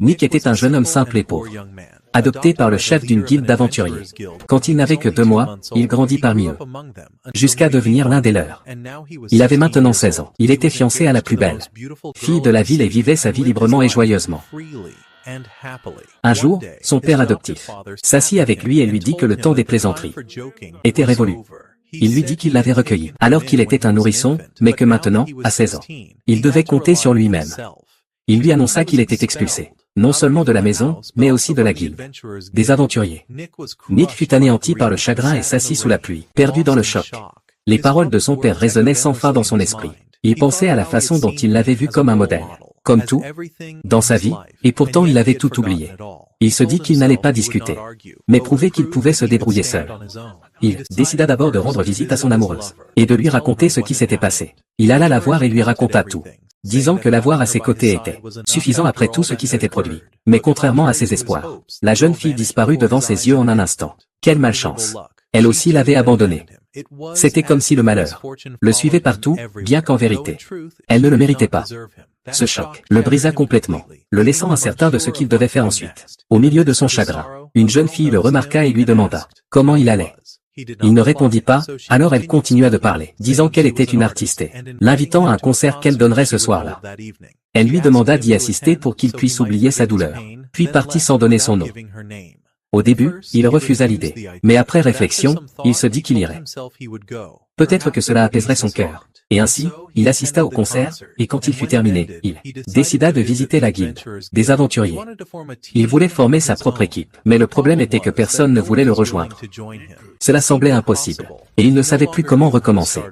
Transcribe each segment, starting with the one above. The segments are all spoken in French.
Nick était un jeune homme simple et pauvre, adopté par le chef d'une guilde d'aventuriers. Quand il n'avait que 2 mois, il grandit parmi eux, jusqu'à devenir l'un des leurs. Il avait maintenant 16 ans. Il était fiancé à la plus belle fille de la ville et vivait sa vie librement et joyeusement. Un jour, son père adoptif s'assit avec lui et lui dit que le temps des plaisanteries était révolu. Il lui dit qu'il l'avait recueilli, alors qu'il était un nourrisson, mais que maintenant, à 16 ans, il devait compter sur lui-même. Il lui annonça qu'il était expulsé, non seulement de la maison, mais aussi de la guilde des aventuriers. Nick fut anéanti par le chagrin et s'assit sous la pluie, perdu dans le choc. Les paroles de son père résonnaient sans fin dans son esprit. Il pensait à la façon dont il l'avait vu comme un modèle, comme tout, dans sa vie, et pourtant il avait tout oublié. Il se dit qu'il n'allait pas discuter, mais prouver qu'il pouvait se débrouiller seul. Il décida d'abord de rendre visite à son amoureuse, et de lui raconter ce qui s'était passé. Il alla la voir et lui raconta tout, disant que l'avoir à ses côtés était suffisant après tout ce qui s'était produit. Mais contrairement à ses espoirs, la jeune fille disparut devant ses yeux en un instant. Quelle malchance! Elle aussi l'avait abandonné. C'était comme si le malheur le suivait partout, bien qu'en vérité, elle ne le méritait pas. Ce choc le brisa complètement, le laissant incertain de ce qu'il devait faire ensuite. Au milieu de son chagrin, une jeune fille le remarqua et lui demanda comment il allait. Il ne répondit pas, alors elle continua de parler, disant qu'elle était une artiste et l'invitant à un concert qu'elle donnerait ce soir-là. Elle lui demanda d'y assister pour qu'il puisse oublier sa douleur, puis partit sans donner son nom. Au début, il refusa l'idée, mais après réflexion, il se dit qu'il irait. Peut-être que cela apaiserait son cœur. Et ainsi, il assista au concert, et quand il fut terminé, il décida de visiter la guilde des aventuriers. Il voulait former sa propre équipe, mais le problème était que personne ne voulait le rejoindre. Cela semblait impossible, et il ne savait plus comment recommencer.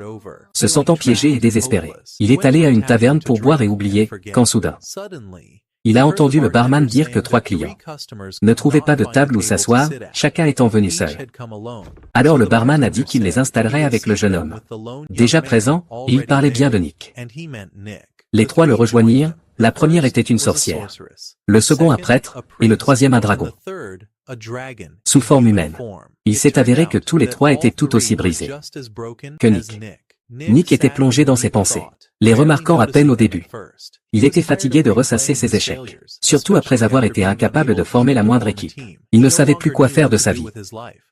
Se sentant piégé et désespéré, il est allé à une taverne pour boire et oublier, quand soudain, il a entendu le barman dire que 3 clients ne trouvaient pas de table où s'asseoir, chacun étant venu seul. Alors le barman a dit qu'il les installerait avec le jeune homme. Déjà présent, il parlait bien de Nick. Les 3 le rejoignirent, la première était une sorcière, le second un prêtre, et le troisième un dragon, sous forme humaine. Il s'est avéré que tous les 3 étaient tout aussi brisés que Nick. Nick était plongé dans ses pensées, les remarquant à peine au début. Il était fatigué de ressasser ses échecs, surtout après avoir été incapable de former la moindre équipe. Il ne savait plus quoi faire de sa vie.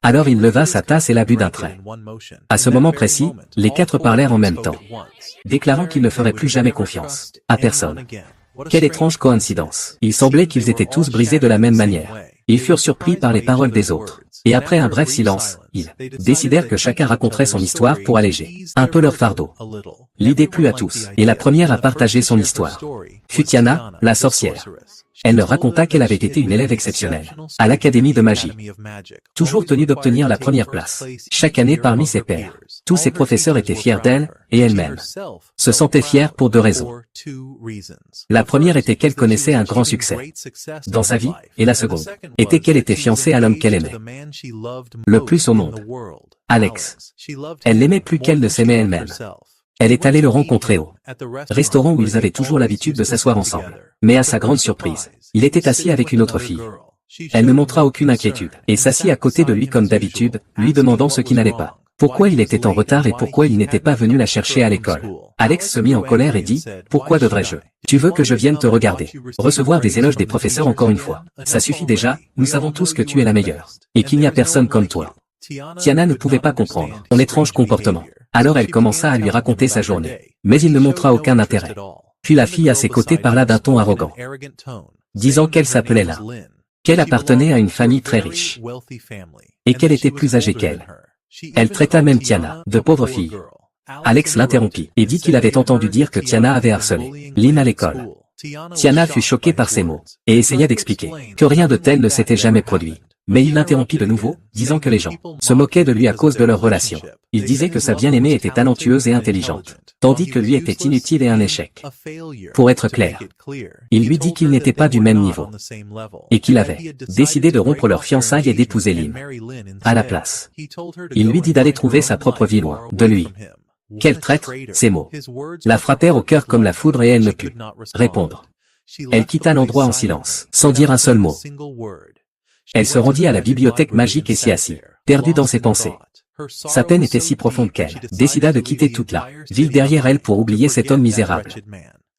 Alors il leva sa tasse et la but d'un trait. À ce moment précis, les 4 parlèrent en même temps, déclarant qu'ils ne feraient plus jamais confiance à personne. Quelle étrange coïncidence. Il semblait qu'ils étaient tous brisés de la même manière. Ils furent surpris par les paroles des autres. Et après un bref silence, ils décidèrent que chacun raconterait son histoire pour alléger un peu leur fardeau. L'idée plut à tous, et la première à partager son histoire fut Tiana, la sorcière. Elle leur raconta qu'elle avait été une élève exceptionnelle à l'Académie de magie, toujours tenue d'obtenir la première place chaque année parmi ses pairs. Tous ses professeurs étaient fiers d'elle, et elle-même se sentait fière pour 2 raisons. La première était qu'elle connaissait un grand succès dans sa vie, et la seconde était qu'elle était fiancée à l'homme qu'elle aimait le plus au monde, Alex. Elle l'aimait plus qu'elle ne s'aimait elle-même. Elle est allée le rencontrer au restaurant où ils avaient toujours l'habitude de s'asseoir ensemble. Mais à sa grande surprise, il était assis avec une autre fille. Elle ne montra aucune inquiétude, et s'assit à côté de lui comme d'habitude, lui demandant ce qui n'allait pas. Pourquoi il était en retard et pourquoi il n'était pas venu la chercher à l'école. Alex se mit en colère et dit, « Pourquoi devrais-je? Tu veux que je vienne te regarder, recevoir des éloges des professeurs encore une fois. Ça suffit déjà, nous savons tous que tu es la meilleure, et qu'il n'y a personne comme toi. » Tiana ne pouvait pas comprendre son étrange comportement. Alors elle commença à lui raconter sa journée, mais il ne montra aucun intérêt. Puis la fille à ses côtés parla d'un ton arrogant, disant qu'elle s'appelait Lynn, qu'elle appartenait à une famille très riche, et qu'elle était plus âgée qu'elle. Elle traita même Tiana de pauvre fille. Alex l'interrompit et dit qu'il avait entendu dire que Tiana avait harcelé Lynn à l'école. Tiana fut choquée par ces mots, et essaya d'expliquer que rien de tel ne s'était jamais produit. Mais il l'interrompit de nouveau, disant que les gens se moquaient de lui à cause de leur relation. Il disait que sa bien-aimée était talentueuse et intelligente, tandis que lui était inutile et un échec. Pour être clair, il lui dit qu'il n'était pas du même niveau, et qu'il avait décidé de rompre leur fiançailles et d'épouser Lynn. À la place, il lui dit d'aller trouver sa propre vie loin de lui. Quel traître, ces mots la frappèrent au cœur comme la foudre et elle ne put répondre. Elle quitta l'endroit en silence, sans dire un seul mot. Elle se rendit à la bibliothèque magique et s'y assit, perdue dans ses pensées. Sa peine était si profonde qu'elle décida de quitter toute la ville derrière elle pour oublier cet homme misérable.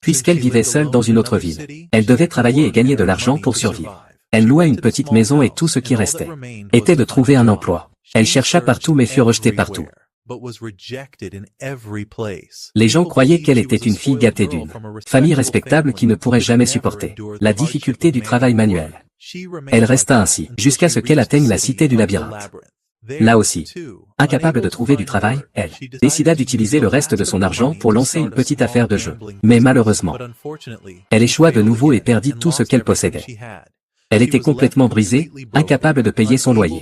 Puisqu'elle vivait seule dans une autre ville, elle devait travailler et gagner de l'argent pour survivre. Elle loua une petite maison et tout ce qui restait était de trouver un emploi. Elle chercha partout mais fut rejetée partout. Les gens croyaient qu'elle était une fille gâtée d'une famille respectable qui ne pourrait jamais supporter la difficulté du travail manuel. Elle resta ainsi, jusqu'à ce qu'elle atteigne la cité du labyrinthe. Là aussi, incapable de trouver du travail, elle décida d'utiliser le reste de son argent pour lancer une petite affaire de jeu. Mais malheureusement, elle échoua de nouveau et perdit tout ce qu'elle possédait. Elle était complètement brisée, incapable de payer son loyer.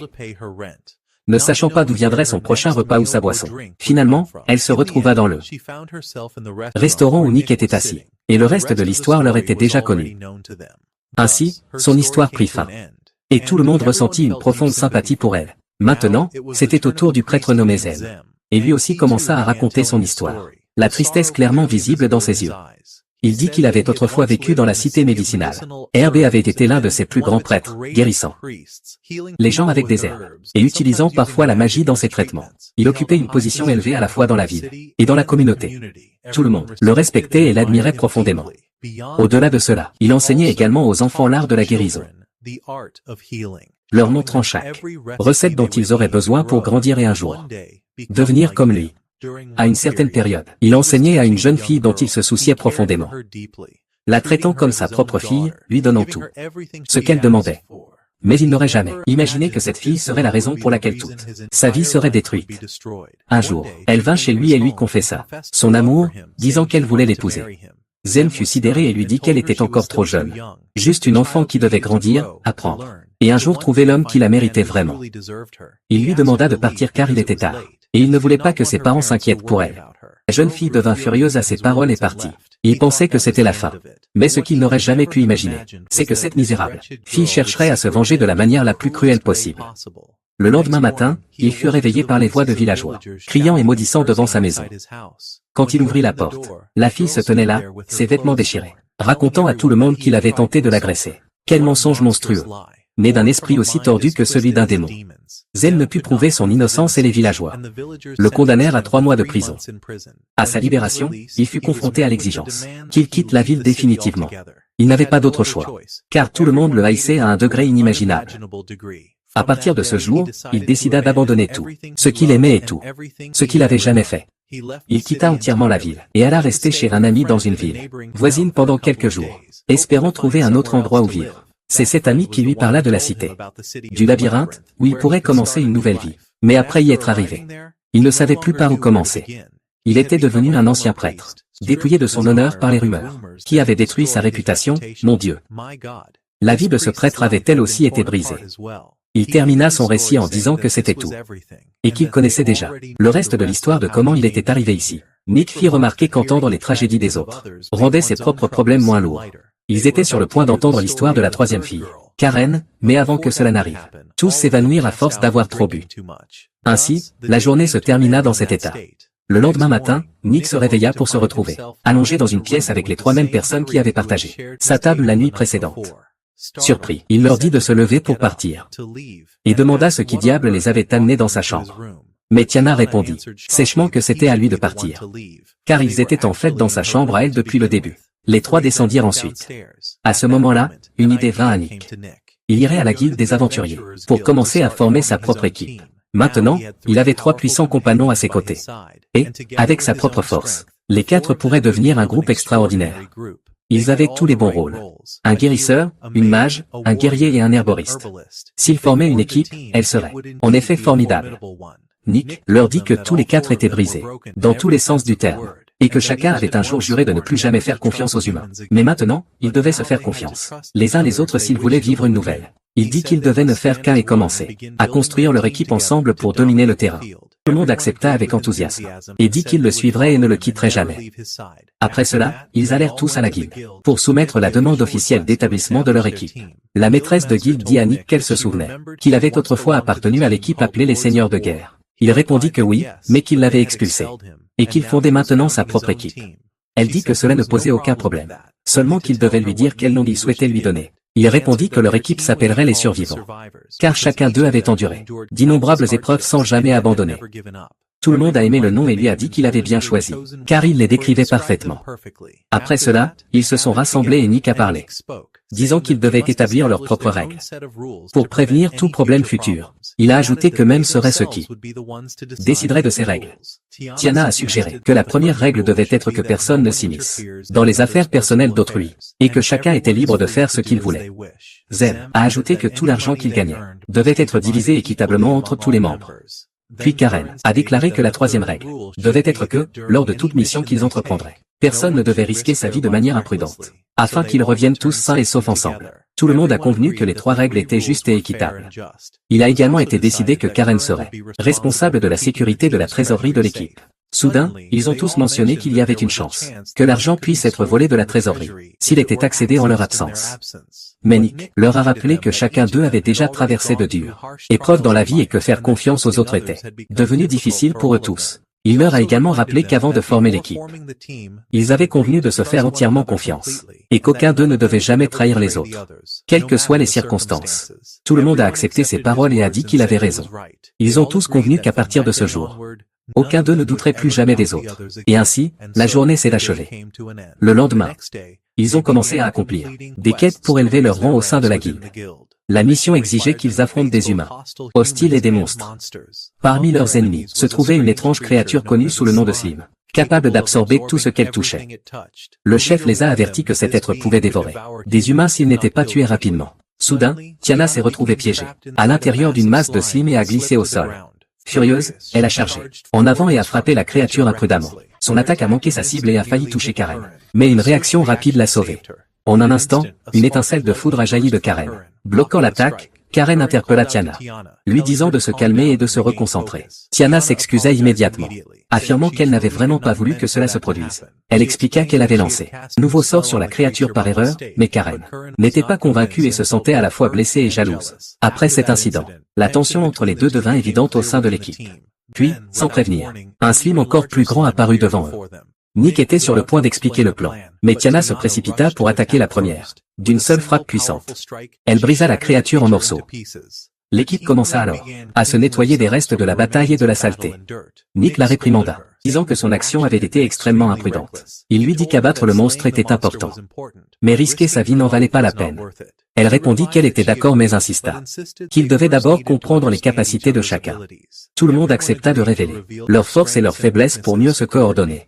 Ne sachant pas d'où viendrait son prochain repas ou sa boisson. Finalement, elle se retrouva dans le restaurant où Nick était assis. Et le reste de l'histoire leur était déjà connu. Ainsi, son histoire prit fin. Et tout le monde ressentit une profonde sympathie pour elle. Maintenant, c'était au tour du prêtre nommé Zen. Et lui aussi commença à raconter son histoire. La tristesse clairement visible dans ses yeux. Il dit qu'il avait autrefois vécu dans la cité médicinale. Herbé avait été l'un de ses plus grands prêtres, guérissant les gens avec des herbes, et utilisant parfois la magie dans ses traitements. Il occupait une position élevée à la fois dans la ville et dans la communauté. Tout le monde le respectait et l'admirait profondément. Au-delà de cela, il enseignait également aux enfants l'art de la guérison, leur montrant chaque recette dont ils auraient besoin pour grandir et un jour devenir comme lui. À une certaine période, il enseignait à une jeune fille dont il se souciait profondément, la traitant comme sa propre fille, lui donnant tout ce qu'elle demandait. Mais il n'aurait jamais imaginé que cette fille serait la raison pour laquelle toute sa vie serait détruite. Un jour, elle vint chez lui et lui confessa son amour, disant qu'elle voulait l'épouser. Zen fut sidéré et lui dit qu'elle était encore trop jeune, juste une enfant qui devait grandir, apprendre, et un jour trouver l'homme qui la méritait vraiment. Il lui demanda de partir car il était tard, et il ne voulait pas que ses parents s'inquiètent pour elle. La jeune fille devint furieuse à ces paroles et partit. Il pensait que c'était la fin. Mais ce qu'il n'aurait jamais pu imaginer, c'est que cette misérable fille chercherait à se venger de la manière la plus cruelle possible. Le lendemain matin, il fut réveillé par les voix de villageois, criant et maudissant devant sa maison. Quand il ouvrit la porte, la fille se tenait là, ses vêtements déchirés, racontant à tout le monde qu'il avait tenté de l'agresser. Quel mensonge monstrueux! Né d'un esprit aussi tordu que celui d'un démon. Zen ne put prouver son innocence et les villageois le condamnèrent à 3 mois de prison. À sa libération, il fut confronté à l'exigence qu'il quitte la ville définitivement. Il n'avait pas d'autre choix, car tout le monde le haïssait à un degré inimaginable. À partir de ce jour, il décida d'abandonner tout, ce qu'il aimait et tout, ce qu'il avait jamais fait. Il quitta entièrement la ville, et alla rester chez un ami dans une ville voisine pendant quelques jours, espérant trouver un autre endroit où vivre. C'est cet ami qui lui parla de la cité, du labyrinthe, où il pourrait commencer une nouvelle vie. Mais après y être arrivé, il ne savait plus par où commencer. Il était devenu un ancien prêtre, dépouillé de son honneur par les rumeurs, qui avaient détruit sa réputation, mon Dieu. La vie de ce prêtre avait elle aussi été brisée. Il termina son récit en disant que c'était tout, et qu'il connaissait déjà le reste de l'histoire de comment il était arrivé ici. Nick fit remarquer qu'entendre les tragédies des autres rendait ses propres problèmes moins lourds. Ils étaient sur le point d'entendre l'histoire de la 3e fille, Karen, mais avant que cela n'arrive, tous s'évanouirent à force d'avoir trop bu. Ainsi, la journée se termina dans cet état. Le lendemain matin, Nick se réveilla pour se retrouver allongé dans une pièce avec les 3 mêmes personnes qui avaient partagé sa table la nuit précédente. Surpris, il leur dit de se lever pour partir, et demanda ce qui diable les avait amenés dans sa chambre. Mais Tiana répondit sèchement que c'était à lui de partir, car ils étaient en fait dans sa chambre à elle depuis le début. Les 3 descendirent ensuite. À ce moment-là, une idée vint à Nick. Il irait à la guilde des aventuriers, pour commencer à former sa propre équipe. Maintenant, il avait 3 puissants compagnons à ses côtés. Et, avec sa propre force, les 4 pourraient devenir un groupe extraordinaire. Ils avaient tous les bons rôles. Un guérisseur, une mage, un guerrier et un herboriste. S'ils formaient une équipe, elle serait, en effet, formidable. Nick leur dit que tous les 4 étaient brisés, dans tous les sens du terme, et que chacun avait un jour juré de ne plus jamais faire confiance aux humains. Mais maintenant, ils devaient se faire confiance, les uns les autres s'ils voulaient vivre une nouvelle. Il dit qu'ils devaient ne faire qu'un et commencer à construire leur équipe ensemble pour dominer le terrain. Tout le monde accepta avec enthousiasme, et dit qu'ils le suivraient et ne le quitteraient jamais. Après cela, ils allèrent tous à la guilde, pour soumettre la demande officielle d'établissement de leur équipe. La maîtresse de guilde dit à Nick qu'elle se souvenait, qu'il avait autrefois appartenu à l'équipe appelée les Seigneurs de Guerre. Il répondit que oui, mais qu'il l'avait expulsé, et qu'il fondait maintenant sa propre équipe. Elle dit que cela ne posait aucun problème, seulement qu'il devait lui dire quel nom il souhaitait lui donner. Il répondit que leur équipe s'appellerait les survivants, car chacun d'eux avait enduré d'innombrables épreuves sans jamais abandonner. Tout le monde a aimé le nom et lui a dit qu'il avait bien choisi, car il les décrivait parfaitement. Après cela, ils se sont rassemblés et Nick a parlé, disant qu'ils devaient établir leurs propres règles pour prévenir tout problème futur. Il a ajouté que même serait ceux qui décideraient de ces règles. Tiana a suggéré que la première règle devait être que personne ne s'immisce dans les affaires personnelles d'autrui, et que chacun était libre de faire ce qu'il voulait. Zeb a ajouté que tout l'argent qu'il gagnait devait être divisé équitablement entre tous les membres. Puis Karen a déclaré que la troisième règle devait être que, lors de toute mission qu'ils entreprendraient, personne ne devait risquer sa vie de manière imprudente, afin qu'ils reviennent tous sains et saufs ensemble. Tout le monde a convenu que les trois règles étaient justes et équitables. Il a également été décidé que Karen serait responsable de la sécurité de la trésorerie de l'équipe. Soudain, ils ont tous mentionné qu'il y avait une chance que l'argent puisse être volé de la trésorerie, s'il était accédé en leur absence. Mais Nick leur a rappelé que chacun d'eux avait déjà traversé de dures épreuves dans la vie et que faire confiance aux autres était devenu difficile pour eux tous. Il leur a également rappelé qu'avant de former l'équipe, ils avaient convenu de se faire entièrement confiance, et qu'aucun d'eux ne devait jamais trahir les autres, quelles que soient les circonstances. Tout le monde a accepté ces paroles et a dit qu'il avait raison. Ils ont tous convenu qu'à partir de ce jour, aucun d'eux ne douterait plus jamais des autres. Et ainsi, la journée s'est achevée. Le lendemain, ils ont commencé à accomplir des quêtes pour élever leur rang au sein de la guilde. La mission exigeait qu'ils affrontent des humains hostiles et des monstres. Parmi leurs ennemis se trouvait une étrange créature connue sous le nom de Slim, capable d'absorber tout ce qu'elle touchait. Le chef les a avertis que cet être pouvait dévorer des humains s'ils n'étaient pas tués rapidement. Soudain, Tiana s'est retrouvée piégée à l'intérieur d'une masse de Slim et a glissé au sol. Furieuse, elle a chargé en avant et a frappé la créature imprudemment. Son attaque a manqué sa cible et a failli toucher Karen. Mais une réaction rapide l'a sauvée. En un instant, une étincelle de foudre a jailli de Karen. Bloquant l'attaque, Karen interpella Tiana, lui disant de se calmer et de se reconcentrer. Tiana s'excusa immédiatement, affirmant qu'elle n'avait vraiment pas voulu que cela se produise. Elle expliqua qu'elle avait lancé nouveau sort sur la créature par erreur, mais Karen n'était pas convaincue et se sentait à la fois blessée et jalouse. Après cet incident, la tension entre les deux devint évidente au sein de l'équipe. Puis, sans prévenir, un Slim encore plus grand apparut devant eux. Nick était sur le point d'expliquer le plan, mais Tiana se précipita pour attaquer la première, d'une seule frappe puissante. Elle brisa la créature en morceaux. L'équipe commença alors à se nettoyer des restes de la bataille et de la saleté. Nick la réprimanda, disant que son action avait été extrêmement imprudente. Il lui dit qu'abattre le monstre était important, mais risquer sa vie n'en valait pas la peine. Elle répondit qu'elle était d'accord mais insista qu'il devait d'abord comprendre les capacités de chacun. Tout le monde accepta de révéler leurs forces et leurs faiblesses pour mieux se coordonner.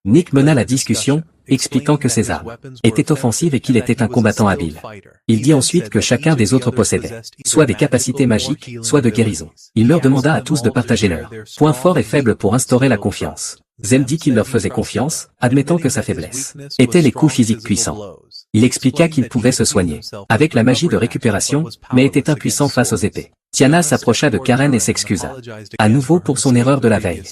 Nick mena la discussion, expliquant que ses armes étaient offensives et qu'il était un combattant habile. Il dit ensuite que chacun des autres possédait soit des capacités magiques, soit de guérison. Il leur demanda à tous de partager leurs points forts et faibles pour instaurer la confiance. Zen dit qu'il leur faisait confiance, admettant que sa faiblesse était les coups physiques puissants. Il expliqua qu'il pouvait se soigner avec la magie de récupération, mais était impuissant face aux épées. Tiana s'approcha de Karen et s'excusa à nouveau pour son erreur de la veille.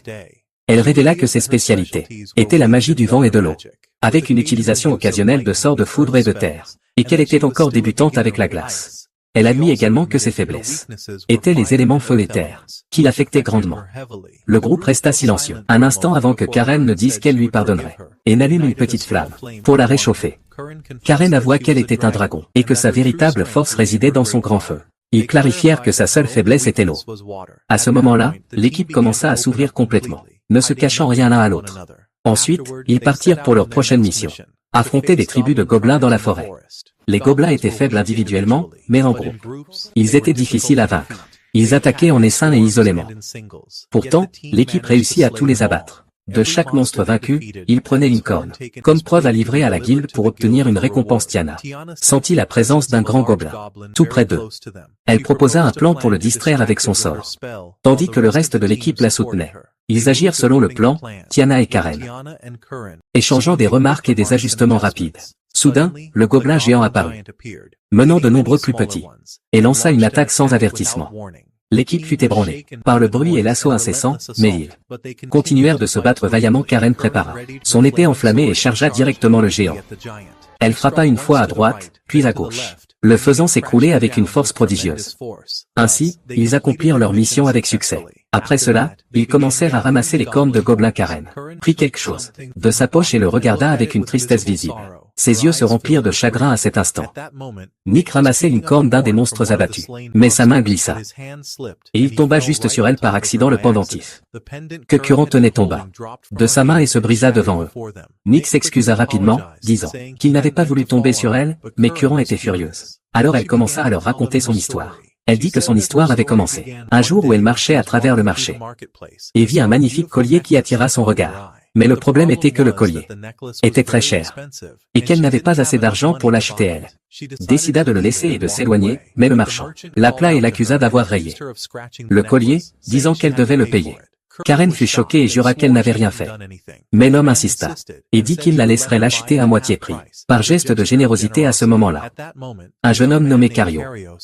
Elle révéla que ses spécialités étaient la magie du vent et de l'eau, avec une utilisation occasionnelle de sorts de foudre et de terre, et qu'elle était encore débutante avec la glace. Elle admit également que ses faiblesses étaient les éléments feu et terre, qui l'affectaient grandement. Le groupe resta silencieux un instant avant que Karen ne dise qu'elle lui pardonnerait, et n'allume une petite flamme pour la réchauffer. Karen avoua qu'elle était un dragon, et que sa véritable force résidait dans son grand feu. Ils clarifièrent que sa seule faiblesse était l'eau. À ce moment-là, l'équipe commença à s'ouvrir complètement, ne se cachant rien l'un à l'autre. Ensuite, ils partirent pour leur prochaine mission, affronter des tribus de gobelins dans la forêt. Les gobelins étaient faibles individuellement, mais en groupe. Ils étaient difficiles à vaincre. Ils attaquaient en essaim et isolément. Pourtant, l'équipe réussit à tous les abattre. De chaque monstre vaincu, il prenait une corne, comme preuve à livrer à la guilde pour obtenir une récompense. Tiana sentit la présence d'un grand gobelin, tout près d'eux. Elle proposa un plan pour le distraire avec son sort, tandis que le reste de l'équipe la soutenait. Ils agirent selon le plan, Tiana et Karen, échangeant des remarques et des ajustements rapides. Soudain, le gobelin géant apparut, menant de nombreux plus petits, et lança une attaque sans avertissement. L'équipe fut ébranlée par le bruit et l'assaut incessant, mais ils continuèrent de se battre vaillamment. Karen prépara son épée enflammée et chargea directement le géant. Elle frappa une fois à droite, puis à gauche, le faisant s'écrouler avec une force prodigieuse. Ainsi, ils accomplirent leur mission avec succès. Après cela, ils commencèrent à ramasser les cornes de gobelin. Karen prit quelque chose de sa poche et le regarda avec une tristesse visible. Ses yeux se remplirent de chagrin à cet instant. Nick ramassait une corne d'un des monstres abattus. Mais sa main glissa. Et il tomba juste sur elle par accident le pendentif que Curon tenait tomba de sa main et se brisa devant eux. Nick s'excusa rapidement, disant qu'il n'avait pas voulu tomber sur elle, mais Curon était furieuse. Alors elle commença à leur raconter son histoire. Elle dit que son histoire avait commencé un jour où elle marchait à travers le marché et vit un magnifique collier qui attira son regard. Mais le problème était que le collier était très cher et qu'elle n'avait pas assez d'argent pour l'acheter elle. Décida de le laisser et de s'éloigner, mais le marchand l'appela et l'accusa d'avoir rayé le collier, disant qu'elle devait le payer. Karen fut choquée et jura qu'elle n'avait rien fait. Mais l'homme insista et dit qu'il la laisserait l'acheter à moitié prix. Par geste de générosité à ce moment-là, un jeune homme nommé Cario